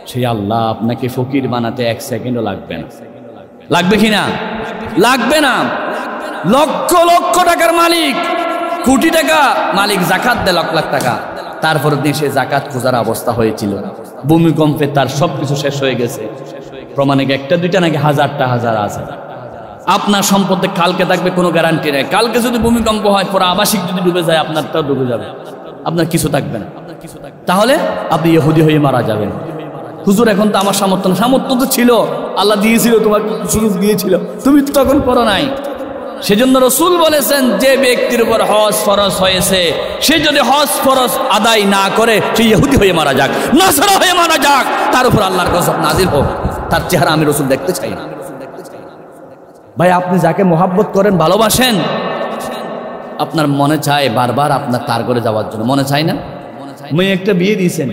সেই আল্লাহ আপনাকে ফকির বানাতে 1 সেকেন্ডও লাগবে না। লাগবে কিনা? লাগবে না। লক্ষ লক্ষ টাকার মালিক, কোটি টাকা মালিক জাকাত দেয়, লাখ লাখ টাকা, তারপর দেশে জাকাত খোঁজার অবস্থা হয়েছিল, ভূমিকম্পে তার সবকিছু শেষ হয়ে গেছে। প্রমাণিক 1-2টা নাকি 1000টা আছে। আপনার সম্পদে কালকে থাকবে কোনো গ্যারান্টি নেই। কালকে যদি ভূমিকম্প হয়, পরে আবাসিক যদি ডুবে যায়, আপনারটাও ডুবে যাবে, আপনার কিছু থাকবে না। তাহলে আপনি ইহুদি হয়ে মারা যাবেন। হুজুর, এখন তো আমার সামর্থ্য না। সামর্থ্য তো ছিল, আল্লাহ দিয়েছিল, তোমার সুযোগ দিয়েছিল, তুমি তো তখন করো নাই। সেজন্য রাসূল বলেছেন, যে ব্যক্তির উপর হজ ফরজ হয়েছে, সে যদি হজ ফরজ আদায় না করে, সে ইহুদি হয়ে মারা যাক, নাসারা হয়ে মারা যাক, তার উপর আল্লাহর গজব নাজিল হোক। তার চেহারা আমি রাসূল দেখতে চাই না। ভাই, আপনি যাকে মহাব্বত করেন, ভালোবাসেন, আপনার মনে চায় বারবার আপনার তার করে যাওয়ার জন্য, মনে চায় না? মেয়ে একটা বিয়ে দিয়েছেন,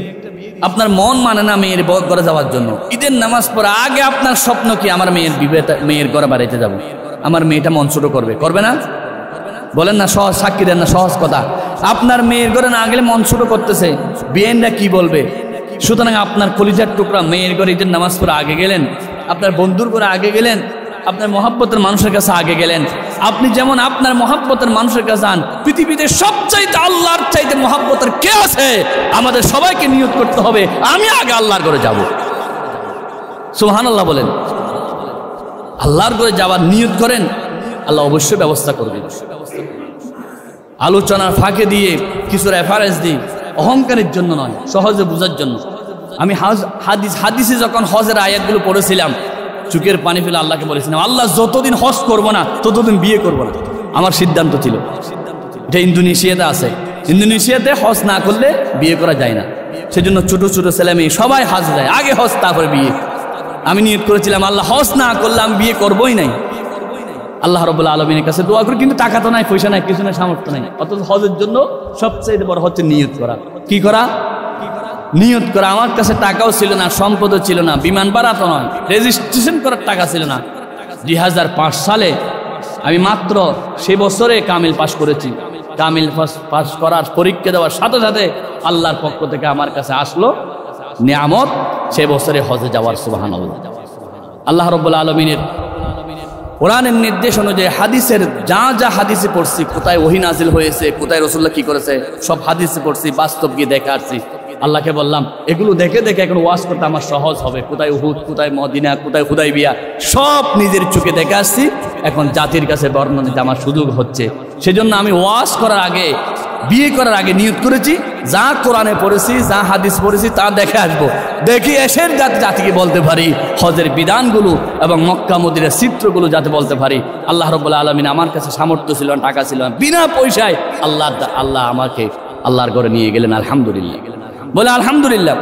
আপনার মন মানে না মেয়ের ঘরে যাওয়ার জন্য। ঈদের নামাজ পড়ে আগে আপনার স্বপ্ন কি আমার মেয়ের ঘরে বাড়িতে যাব, আমার মেয়েটা মন ছোট করবে না? বলেন না, সহজ সাক্ষী দেন না, সহজ কথা। আপনার মেয়ের ঘরে না গেলে মন ছোট করতেছে, বিয়েনরা কি বলবে? সুতরাং আপনার কলিজার টুকরা মেয়ের ঘরে ঈদের নামাজ পড়ে আগে গেলেন, আপনার বন্ধুর ঘরে আগে গেলেন, আপনার মহাব্বতের মানুষের কাছে আগে গেলেন। আপনি যেমন আপনার মহাব্বতের মানুষের কাছে যান, পৃথিবীতে সবচাইতে আল্লাহর চাইতে মহাব্বতের কে আছে? আমাদের সবাইকে নিয়ত করতে হবে আমি আগে আল্লাহর ঘরে যাব। সুবহানাল্লাহ বলেন। আল্লাহর ঘরে যাওয়ার নিয়ত করেন, আল্লাহ অবশ্যই ব্যবস্থা করবেন। আলোচনার ফাঁকে দিয়ে কিছু রেফারেন্স দিই, অহংকারের জন্য নয়, সহজে বোঝার জন্য। আমি হাদিসে যখন হজের আয়াতগুলো পড়েছিলাম, চোখের পানি ফেলে আল্লাহকে বলেছিলাম, আল্লাহ যতদিন হজ করব না ততদিন বিয়ে করব না। আমার সিদ্ধান্ত ছিল। এটা ইন্দোনেশিয়াতে আছে, ইন্দোনেশিয়াতে হজ না করলে বিয়ে করা যায় না। সেজন্য ছোট ছোট ছেলে মেয়ে সবাই হজ যায়, আগে হজ তারপরে বিয়ে। আমি নিয়ত করেছিলাম আল্লাহ হজ না করলে আমি বিয়ে করবোই নাই। আল্লাহ রাব্বুল আলামিনের কাছে দোয়া করি, কিন্তু টাকা তো নাই, পয়সা নাই, কিছু নাই, সামর্থ্য নাই। অথচ হজের জন্য সবচেয়ে বড় হচ্ছে নিয়ত করা। কি করা? নিয়ত করা। আমার কাছে টাকাও ছিল না, সম্পদও ছিল না, বিমান ভাড়া তো নয়, রেজিস্ট্রেশন করার টাকা ছিল না। 2005 সালে আমি মাত্র সে বছরে কামিল পাস করেছি। কামিল পাস করার পরীক্ষা দেওয়ার সাথে সাথে আল্লাহর পক্ষ থেকে আমার কাছে আসলো নিয়ামত, সে বছরে হজে যাওয়ার। সুবহানাল্লাহ। আল্লাহ রাব্বুল আলামিনের কোরআনের নির্দেশ অনুযায়ী হাদিসের যা যা হাদিসে পড়ছি, কোথায় ওহী নাজিল হয়েছে, কোথায় রাসূলুল্লাহ কি করেছে, সব হাদিসে পড়ছি, বাস্তব গিয়ে দেখে আসছি। আল্লাহকে বললাম এগুলো দেখে দেখে এখন ওয়াজ করতে আমার সহজ হবে। কোথায় উহুদ, কোথায় মদিনা, কোথায় হুদাইবিয়া, সব নিজের চোখে দেখে আসছি। এখন জাতির কাছে বর্ণনা দিতে আমার সুযোগ হচ্ছে। সেজন্য আমি ওয়াজ করার আগে, বিয়ে করার আগে নিয়ত করেছি, যা কোরআনে পড়েছি, যা হাদিস পড়েছি তা দেখে আসবো। দেখি এসের জাতিকে বলতে পারি হজের বিধানগুলো এবং মক্কা মদিনার চিত্রগুলো যাতে বলতে পারি। আল্লাহ রাব্বুল আলামিন আমার কাছে সামর্থ্য ছিল না, টাকা ছিল না, বিনা পয়সায় আল্লাহ আমাকে আল্লাহর ঘরে নিয়ে গেলেন। আলহামদুলিল্লাহ বলে আলহামদুলিল্লাহ।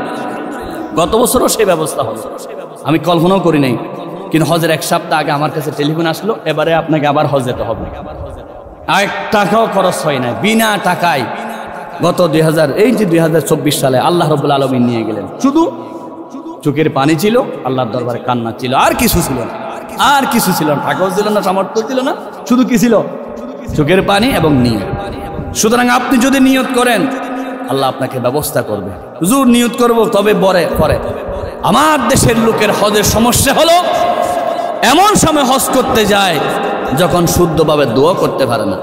গত বছরও সেই ব্যবস্থা হলো, আমি কল্পনাও করি নাই। কিন্তু হজের 1 সপ্তাহ আগে আমার কাছে টেলিফোন আসলো, এবারে আপনাকে আবার হজ যেতে হবে। 1 টাকাও খরচ হয় না, বিনা টাকায় গত 2024 সালে আল্লাহ রাব্বুল আলামিন নিয়ে গেলেন। শুধু চোখের পানি ছিল, আল্লাহর দরবারে কান্না ছিল, আর কিছু ছিল না, আর কিছু ছিল না। টাকাও ছিল না, সামর্থ্য ছিল না, শুধু কি ছিল? চোখের পানি এবং নিয়ত। সুতরাং আপনি যদি নিয়ত করেন, আল্লাহ আপনাকে ব্যবস্থা করবে। হুজুর নিয়ত করব, তবে পরে। আমার দেশের লোকের হজের সমস্যা হলো এমন সময় হজ করতে যায় যখন শুদ্ধভাবে দোয়া করতে পারে না।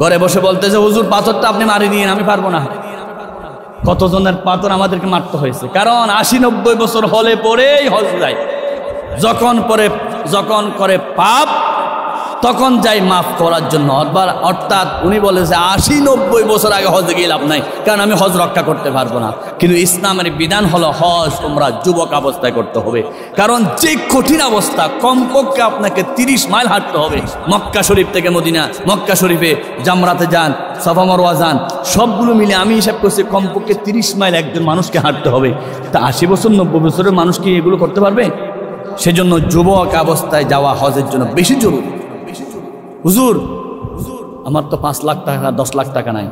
ঘরে বসে বলতে যে হুজুর পাথরটা আপনি মারি নিয়ে, আমি পারবো না। কতজনের পাথর আমাদেরকে মারতে হয়েছে, কারণ 80-90 বছর হলে পরেই হজ যায়। যখন করে পাপ তখন যাই মাফ করার জন্য। অর্থাৎ উনি বলে যে 80-90 বছর আগে হজে গিয়ে লাভ নাই, কারণ আমি হজ রক্ষা করতে পারবো না। কিন্তু ইসলামের বিধান হলো হজ তোমরা যুবক অবস্থায় করতে হবে। কারণ যে কঠিন অবস্থা, কমপক্ষে আপনাকে 30 মাইল হাঁটতে হবে। মক্কা শরীফ থেকে মদিনা, মক্কা শরীফে জামরাতে যান, সাফা মারওয়া যান, সবগুলো মিলে আমি হিসাব করছি কমপক্ষে 30 মাইল একজন মানুষকে হাঁটতে হবে। তা 80 বছর 90 বছরের মানুষ কি এগুলো করতে পারবে? সেজন্য যুবক অবস্থায় যাওয়া হজের জন্য বেশি জরুরি। হুজুর আমার তো 5 লাখ টাকা 10 লাখ টাকা নাই।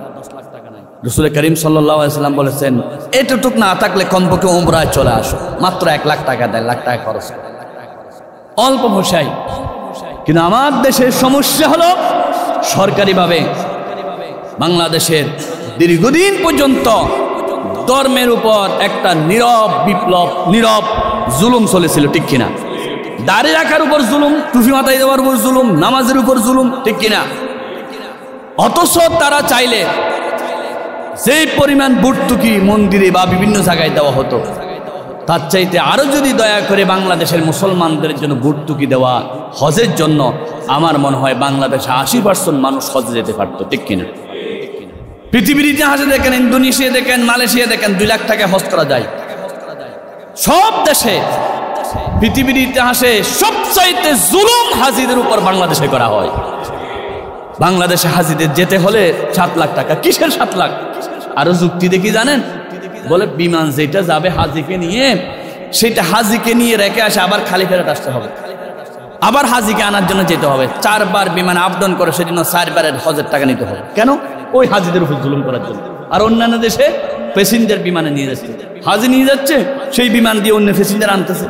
রাসূল করিম সাল্লাল্লাহু আলাইহি ওয়াসাল্লাম বলেছেন এতটুক না থাকলে কমপক্ষে উমরায় চলে আসো, মাত্র 1 লাখ টাকা, 1.5 লাখ টাকা খরচ, অল্প পয়সায়। কিন্তু আমার দেশের সমস্যা হলো সরকারিভাবে বাংলাদেশের দীর্ঘদিন পর্যন্ত ধর্মের উপর একটা নীরব বিপ্লব, নীরব জুলুম চলেছিল, ঠিক কিনা? দাড়ি রাখার উপর জুলুম, টুপি মাথায় দেওয়ার উপর জুলুম, নামাজের উপর জুলুম, ঠিক কিনা? অথচ তারা চাইলে যেই পরিমাণ ভর্তুকি মন্দিরে বা বিভিন্ন জায়গায় দেওয়া হতো, তার চাইতে আরো যদি দয়া করে বাংলাদেশের মুসলমানদের জন্য ভর্তুকি দেওয়া হজের জন্য, আমার মনে হয় বাংলাদেশে 80% মানুষ হজে যেতে পারতো, ঠিক কিনা? পৃথিবীর ইতিহাসে দেখেন, ইন্দোনেশিয়া দেখেন, মালয়েশিয়া দেখেন, 2 লাখ টাকায় হজ করা যায়। সব দেশে পৃথিবীর ইতিহাসে সবচাইতে জুলুম হাজিদের উপর বাংলাদেশে করা হয়। বাংলাদেশে হাজিদের যেতে হলে 7 লাখ টাকা। কিসের 7 লাখ? আরো যুক্তি দেখি জানেন, বলে বিমান যেটা যাবে হাজিকে নিয়ে, সেটা হাজিকে নিয়ে রেখে আসে, আবার খালি ফেরত আসতে হবে, আবার হাজিকে আনার জন্য যেতে হবে। 4 বার বিমান আপ ডাউন করে, সেজন্য 4 বারের হজের টাকা নিতে হবে। কেন? ওই হাজিদের উপর জুলুম করার জন্য। আর অন্যান্য দেশে প্যাসেঞ্জার বিমানে নিয়ে যাচ্ছে, হাজি নিয়ে যাচ্ছে, সেই বিমান দিয়ে অন্য প্যাসেঞ্জার আনতেছে,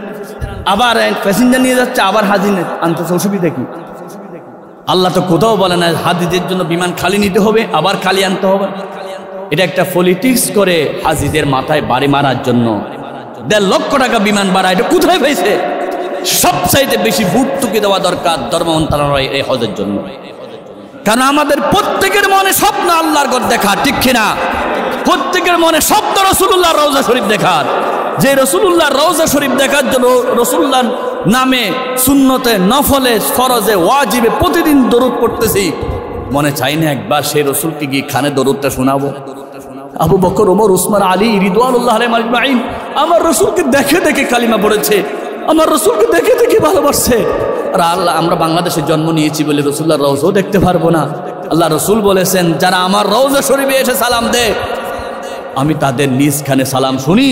আবার প্যাসেঞ্জার নিয়ে যাচ্ছে, আবার হাজি আনতেছে। অসুবিধা কি? আল্লাহ তো কোথাও বলে না হাজিদের জন্য বিমান খালি নিতে হবে আবার খালি আনতে হবে। এটা একটা পলিটিক্স করে হাজিদের মাথায় বাড়ি মারার জন্য 1.5 লক্ষ টাকা বিমান ভাড়া। এটা কোথায় পেয়েছে? সবচাইতে বেশি ভর্তুকি দেওয়া দরকার ধর্ম মন্ত্রণালয় এই হজের জন্য। কারণ আমাদের প্রত্যেকের মনে স্বপ্ন আল্লাহর ঘর দেখা, ঠিক কিনা? প্রত্যেকের মনে স্বপ্ন রাসূলুল্লাহর রওজা শরীফ দেখার। যে রাসূলুল্লাহর রওজা শরীফ দেখার জন্য রাসূলুল্লাহর নামে সুন্নতে, নফলে, ফরজে, ওয়াজিবে প্রতিদিন দরুদ পড়তেছি, মনে চাই না একবার সেই রাসূলকে গিয়ে খানে দরুদটা শোনাবো? আবু বকর, ওমর, উসমান, আলী রিদওয়ানুল্লাহ আলাইহিম আজমাইন আমার রাসূলকে দেখে দেখে কালিমা পড়েছে, আমার রাসূলকে দেখে দেখে ভালোবাসছে। আর আল্লাহ, আমরা বাংলাদেশে জন্ম নিয়েছি বলে রাসূলুল্লাহর রওজাও দেখতে পারবো না? আল্লাহ রাসূল বলেছেন, যারা আমার রওজা শরীফে এসে সালাম দেয় আমি তাদের নিজ খানে সালাম শুনি।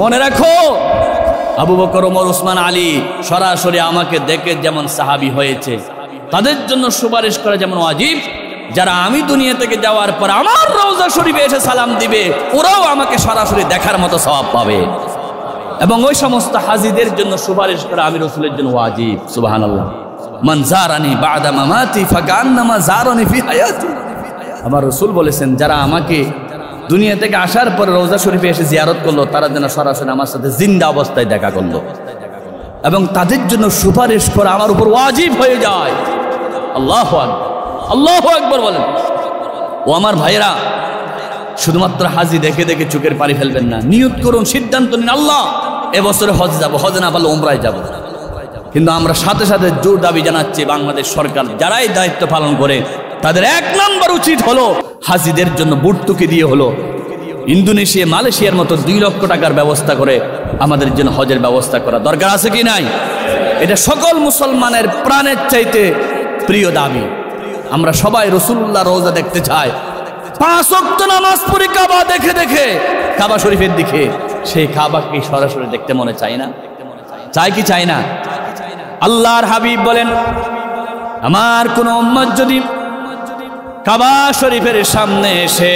মনে রাখো, আবু বকর, ওমর, উসমান, আলী সরাসরি আমাকে দেখে যেমন সাহাবী হয়েছে, তাদের জন্য সুপারিশ করা যেমন ওয়াজিব, যারা আমি দুনিয়া থেকে যাওয়ার পর আমার রওজা শরীফে এসে সালাম দিবে ওরাও আমাকে সরাসরি দেখার মতো সওয়াব পাবে। এবং ওই সমস্ত হাজিদের জন্য সুপারিশ করা আমি রাসূলের জন্য ওয়াজিব। সুবহানাল্লাহ। মান জারানি বাদা মামাতি ফাকান্নামা জারানি ফি হায়াতি। আমার রাসূল বলেছেন, যারা আমাকে দুনিয়া থেকে আসার পর রওজা শরীফে এসে জিয়ারত করলো তারা যেন সরাসরি আমার সাথে জিন্দা অবস্থায় দেখা করলো, এবং তাদের জন্য সুপারিশ করা আমার উপর ওয়াজিব হয়ে যায়। আল্লাহু আকবার, আল্লাহু আকবার বলেন। ও আমার ভাইয়েরা, শুধুমাত্র হাজি দেখে দেখে চোখের পানি ফেলবেন না। নিয়ত করুন, সিদ্ধান্ত নিন, আল্লাহ এবছরে হজ যাব, হজ না পারলে উমরায় যাব। কিন্তু আমরা সাথে সাথে জোর দাবি জানাচ্ছি, বাংলাদেশ সরকার যারাই দায়িত্ব পালন করে তাদের 1 নম্বর উচিত হলো হাজিদের জন্য ভর্তুকি দিয়ে হলো ইন্দোনেশিয়া, মালয়েশিয়ার মতো 2 লক্ষ টাকার ব্যবস্থা করে আমাদের জন্য হজের ব্যবস্থা করা দরকার আছে কি নাই? এটা সকল মুসলমানের প্রাণের চাইতে প্রিয় দাবি। আমরা সবাই রাসূলুল্লাহর রওজা দেখতে চাই। 5 ওয়াক্ত নামাজ পড়ি কাবা দেখে দেখে, কাবা শরীফের দিকে, সেই কাবাকে সরাসরি দেখতে মনে চাই না? চাই কি চাই না? আল্লাহর হাবিব বলেন, আমার কোন উম্মত যদি কাবা শরীফের সামনে এসে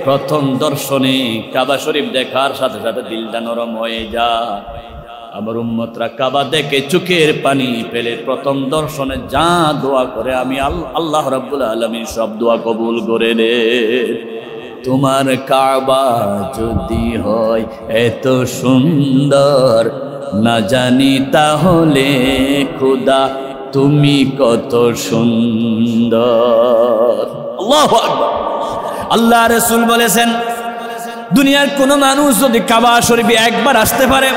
প্রথম দর্শনে কাবা শরীফ দেখার সাথে সাথে দিলটা নরম হয়ে যায়, আমার উম্মতরা কাবা দেখে চোখের পানি ফেলে প্রথম দর্শনে যা দোয়া করে আমি আল্লাহ রাব্বুল আলামিন সব দোয়া কবুল করে নে। তোমার কাবা যদি হয় এত সুন্দর, না জানি তাহলে খোদা তুমি কত সুন্দর। আল্লাহু আকবার। আল্লাহ রাসূল বলেছেন, দুনিয়ার কোন মানুষ যদি কাবা শরীফে একবার আসতে পারে,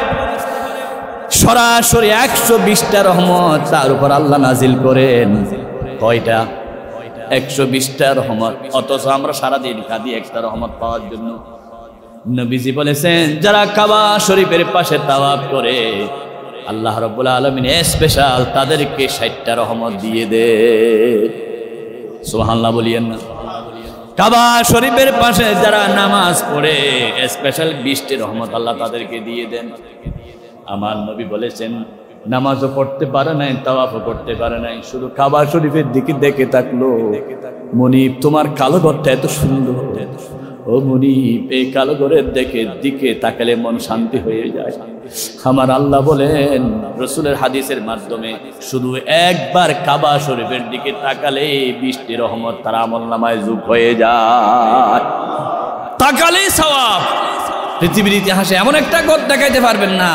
সরাসরি 120টা রহমত তার উপর আল্লাহ নাজিল করেন। কয়টা? 120টা রহমত। অথচ আমরা সারাদিন কাঁদি একটা রহমত পাওয়ার জন্য। নবীজি বলেছেন, যারা কাবা শরীফের পাশে তাওয়াফ করে আল্লাহ রাব্বুল আলামিন স্পেশাল তাদেরকে 60টা রহমত দিয়ে দে। সুবহানাল্লাহ বলিয়েন না? কাবা শরীফের পাশে যারা নামাজ পড়ে স্পেশাল 20টি রহমত আল্লাহ তাদেরকে দিয়ে দেন। আমার নবী বলেছেন, নামাজও পড়তে পারে নাই, তাওয়াফও করতে পারে নাই, শুধু কাবা শরীফের দিকে দেখে থাকলো। মনিব, তোমার কালো ঘরটা এত সুন্দর, ও মনিব, এই কালো ঘরের দিকে তাকালে মন শান্তি হয়ে যায়। আমার আল্লাহ বলেন রাসূলের হাদিসের মাধ্যমে, শুধু একবার কাবা শরীফের দিকে তাকালে 20টি রহমত তার আমলনামায় যোগ হয়ে যায়। তাকালেই সওয়াব। পৃথিবীর ইতিহাসে এমন একটা ঘর দেখাইতে পারবেন না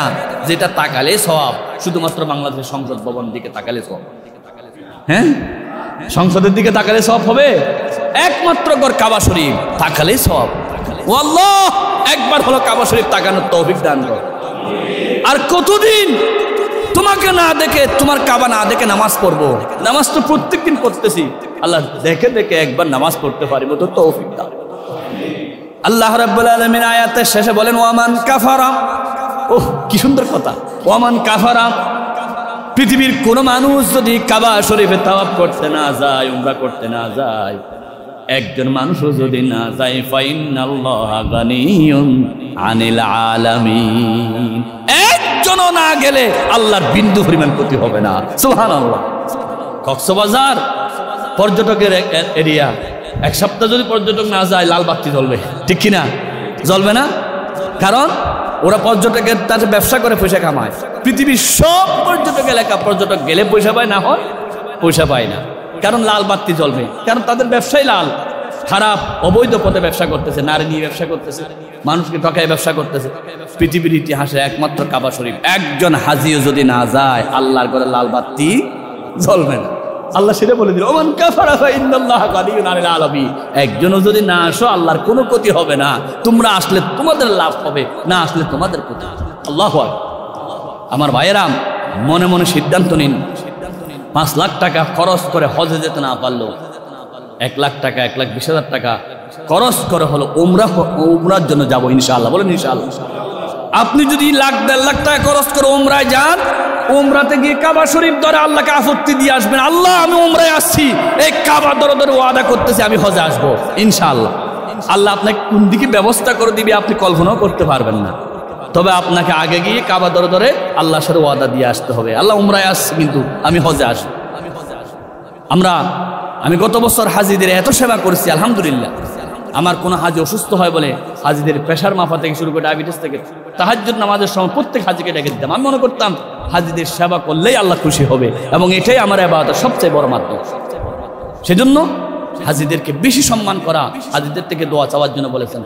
যেটা তাকালে সওয়াব। শুধুমাত্র বাংলাদেশের সংসদ ভবন দিকে তাকালে সওয়াব। হ্যাঁ, সংসদের দিকে তাকালে সওয়াব হবে? একমাত্র ঘর কাবা শরীফ, তাকালে সওয়াব। ও আল্লাহ, একবার হলো কাবা শরীফ তাকানোর তৌফিক দান কর। আর কতদিন তোমাকে না দেখে, তোমার কাবা না দেখে নামাজ পড়বো? নামাজ তো প্রত্যেকদিন পড়তেছি, আল্লাহ দেখে দেখে একবার নামাজ পড়তে পারিব তো তৌফিক দান। আল্লাহ রাব্বুল আলামিন আয়াতের শেষে বলেন, ওয়ামান কাফারা। ওহ, কি সুন্দর কথা! ওয়ামান কাফারা, পৃথিবীর কোন মানুষ যদি কাবা শরীফে তাওয়াফ করতে না যায়, উমরা করতে না যায়, একজন মানুষও যদি না যায়, ফাইন্নাল্লাহা গানিয়্যুন আনিল আলামিন, একজনও না গেলে আল্লাহর বিন্দু পরিমাণ ক্ষতি হবে না। সুবহানাল্লাহ। কক্সবাজার পর্যটকের এরিয়া, 1 সপ্তাহ যদি পর্যটক না যায় লাল বাতি জ্বলবে, ঠিক কিনা? জ্বলবে না? কারণ ওরা পর্যটকের তাদের ব্যবসা করে পয়সা কামায়। পৃথিবীর সব পর্যটক এলাকা পর্যটক গেলে পয়সা পায়, না হয় পয়সা পায় না। কারণ লাল বাতি জ্বলবে, কারণ তাদের ব্যবসাই লাল। খারাপ অবৈধ পথে ব্যবসা করতেছে, নারী নিয়ে ব্যবসা করতেছে, মানুষকে ঠকায় ব্যবসা করতেছে। পৃথিবীর ইতিহাসে একমাত্র কাবা শরীফ, একজন হাজিও যদি না যায় আল্লাহর ঘরে লাল বাতি জ্বলবে না। আল্লাহ সেটা বলে দিল, ওমান কাফারা ফা ইন্নাল্লাহা গানিয়্যুন আনিল আলামিন। একজনও যদি না আসো আল্লাহর কোনো ক্ষতি হবে না, তোমরা আসলে তোমাদের লাভ হবে, না আসলে তোমাদের ক্ষতি। আল্লাহু আকবার। আমার ভাইয়েরাম, মনে মনে সিদ্ধান্ত নিন, 5 লাখ টাকা খরচ করে হজে যেতে না পারলো 1 লাখ টাকা, 1,20,000 টাকা খরচ করে হলো উমরার জন্য যাবো ইনশাআল্লাহ। বলেন ইনশাআল্লাহ। আপনি যদি 1,00,000-1.5 লাখ টাকা খরচ করে উমরায় যান, উমরাতে গিয়ে কাবা শরীফ ধরে আল্লাহকে আপত্তি দিয়ে আসবেন, আল্লাহ আমি উমরায় আসছি, এই কাবা ধরে ধরে ওয়াদা করতেছি আমি হজে আসবো ইনশাআল্লাহ। আল্লাহ আপনাকে কোন দিকে ব্যবস্থা করে দিবে আপনি কল্পনাও করতে পারবেন না। তবে আপনাকে আগে গিয়ে কাবা ধরে ধরে আল্লাহর সাথে ওয়াদা দিয়ে আসতে হবে, আল্লাহ উমরায় আসছি কিন্তু আমি হজে আসবো। আমি গত বছর হাজিদের এত সেবা করেছি আলহামদুলিল্লাহ। আমার কোনো হাজি অসুস্থ হয় বলে হাজিদের প্রেশার মাপা থেকে শুরু করে ডায়াবেটিস থেকে তাহাজ্জুদ নামাজের সময় প্রত্যেক হাজিকে ডেকে দিতাম। আমি মনে করতাম হাজিদের সেবা করলেই আল্লাহ খুশি হবে, এবং এটাই আমার ইবাদতের সবচেয়ে বড় মাধ্যম। সেজন্য হাজিদেরকে বেশি সম্মান করা, হাজিদের থেকে দোয়া চাওয়ার জন্য বলেছেন।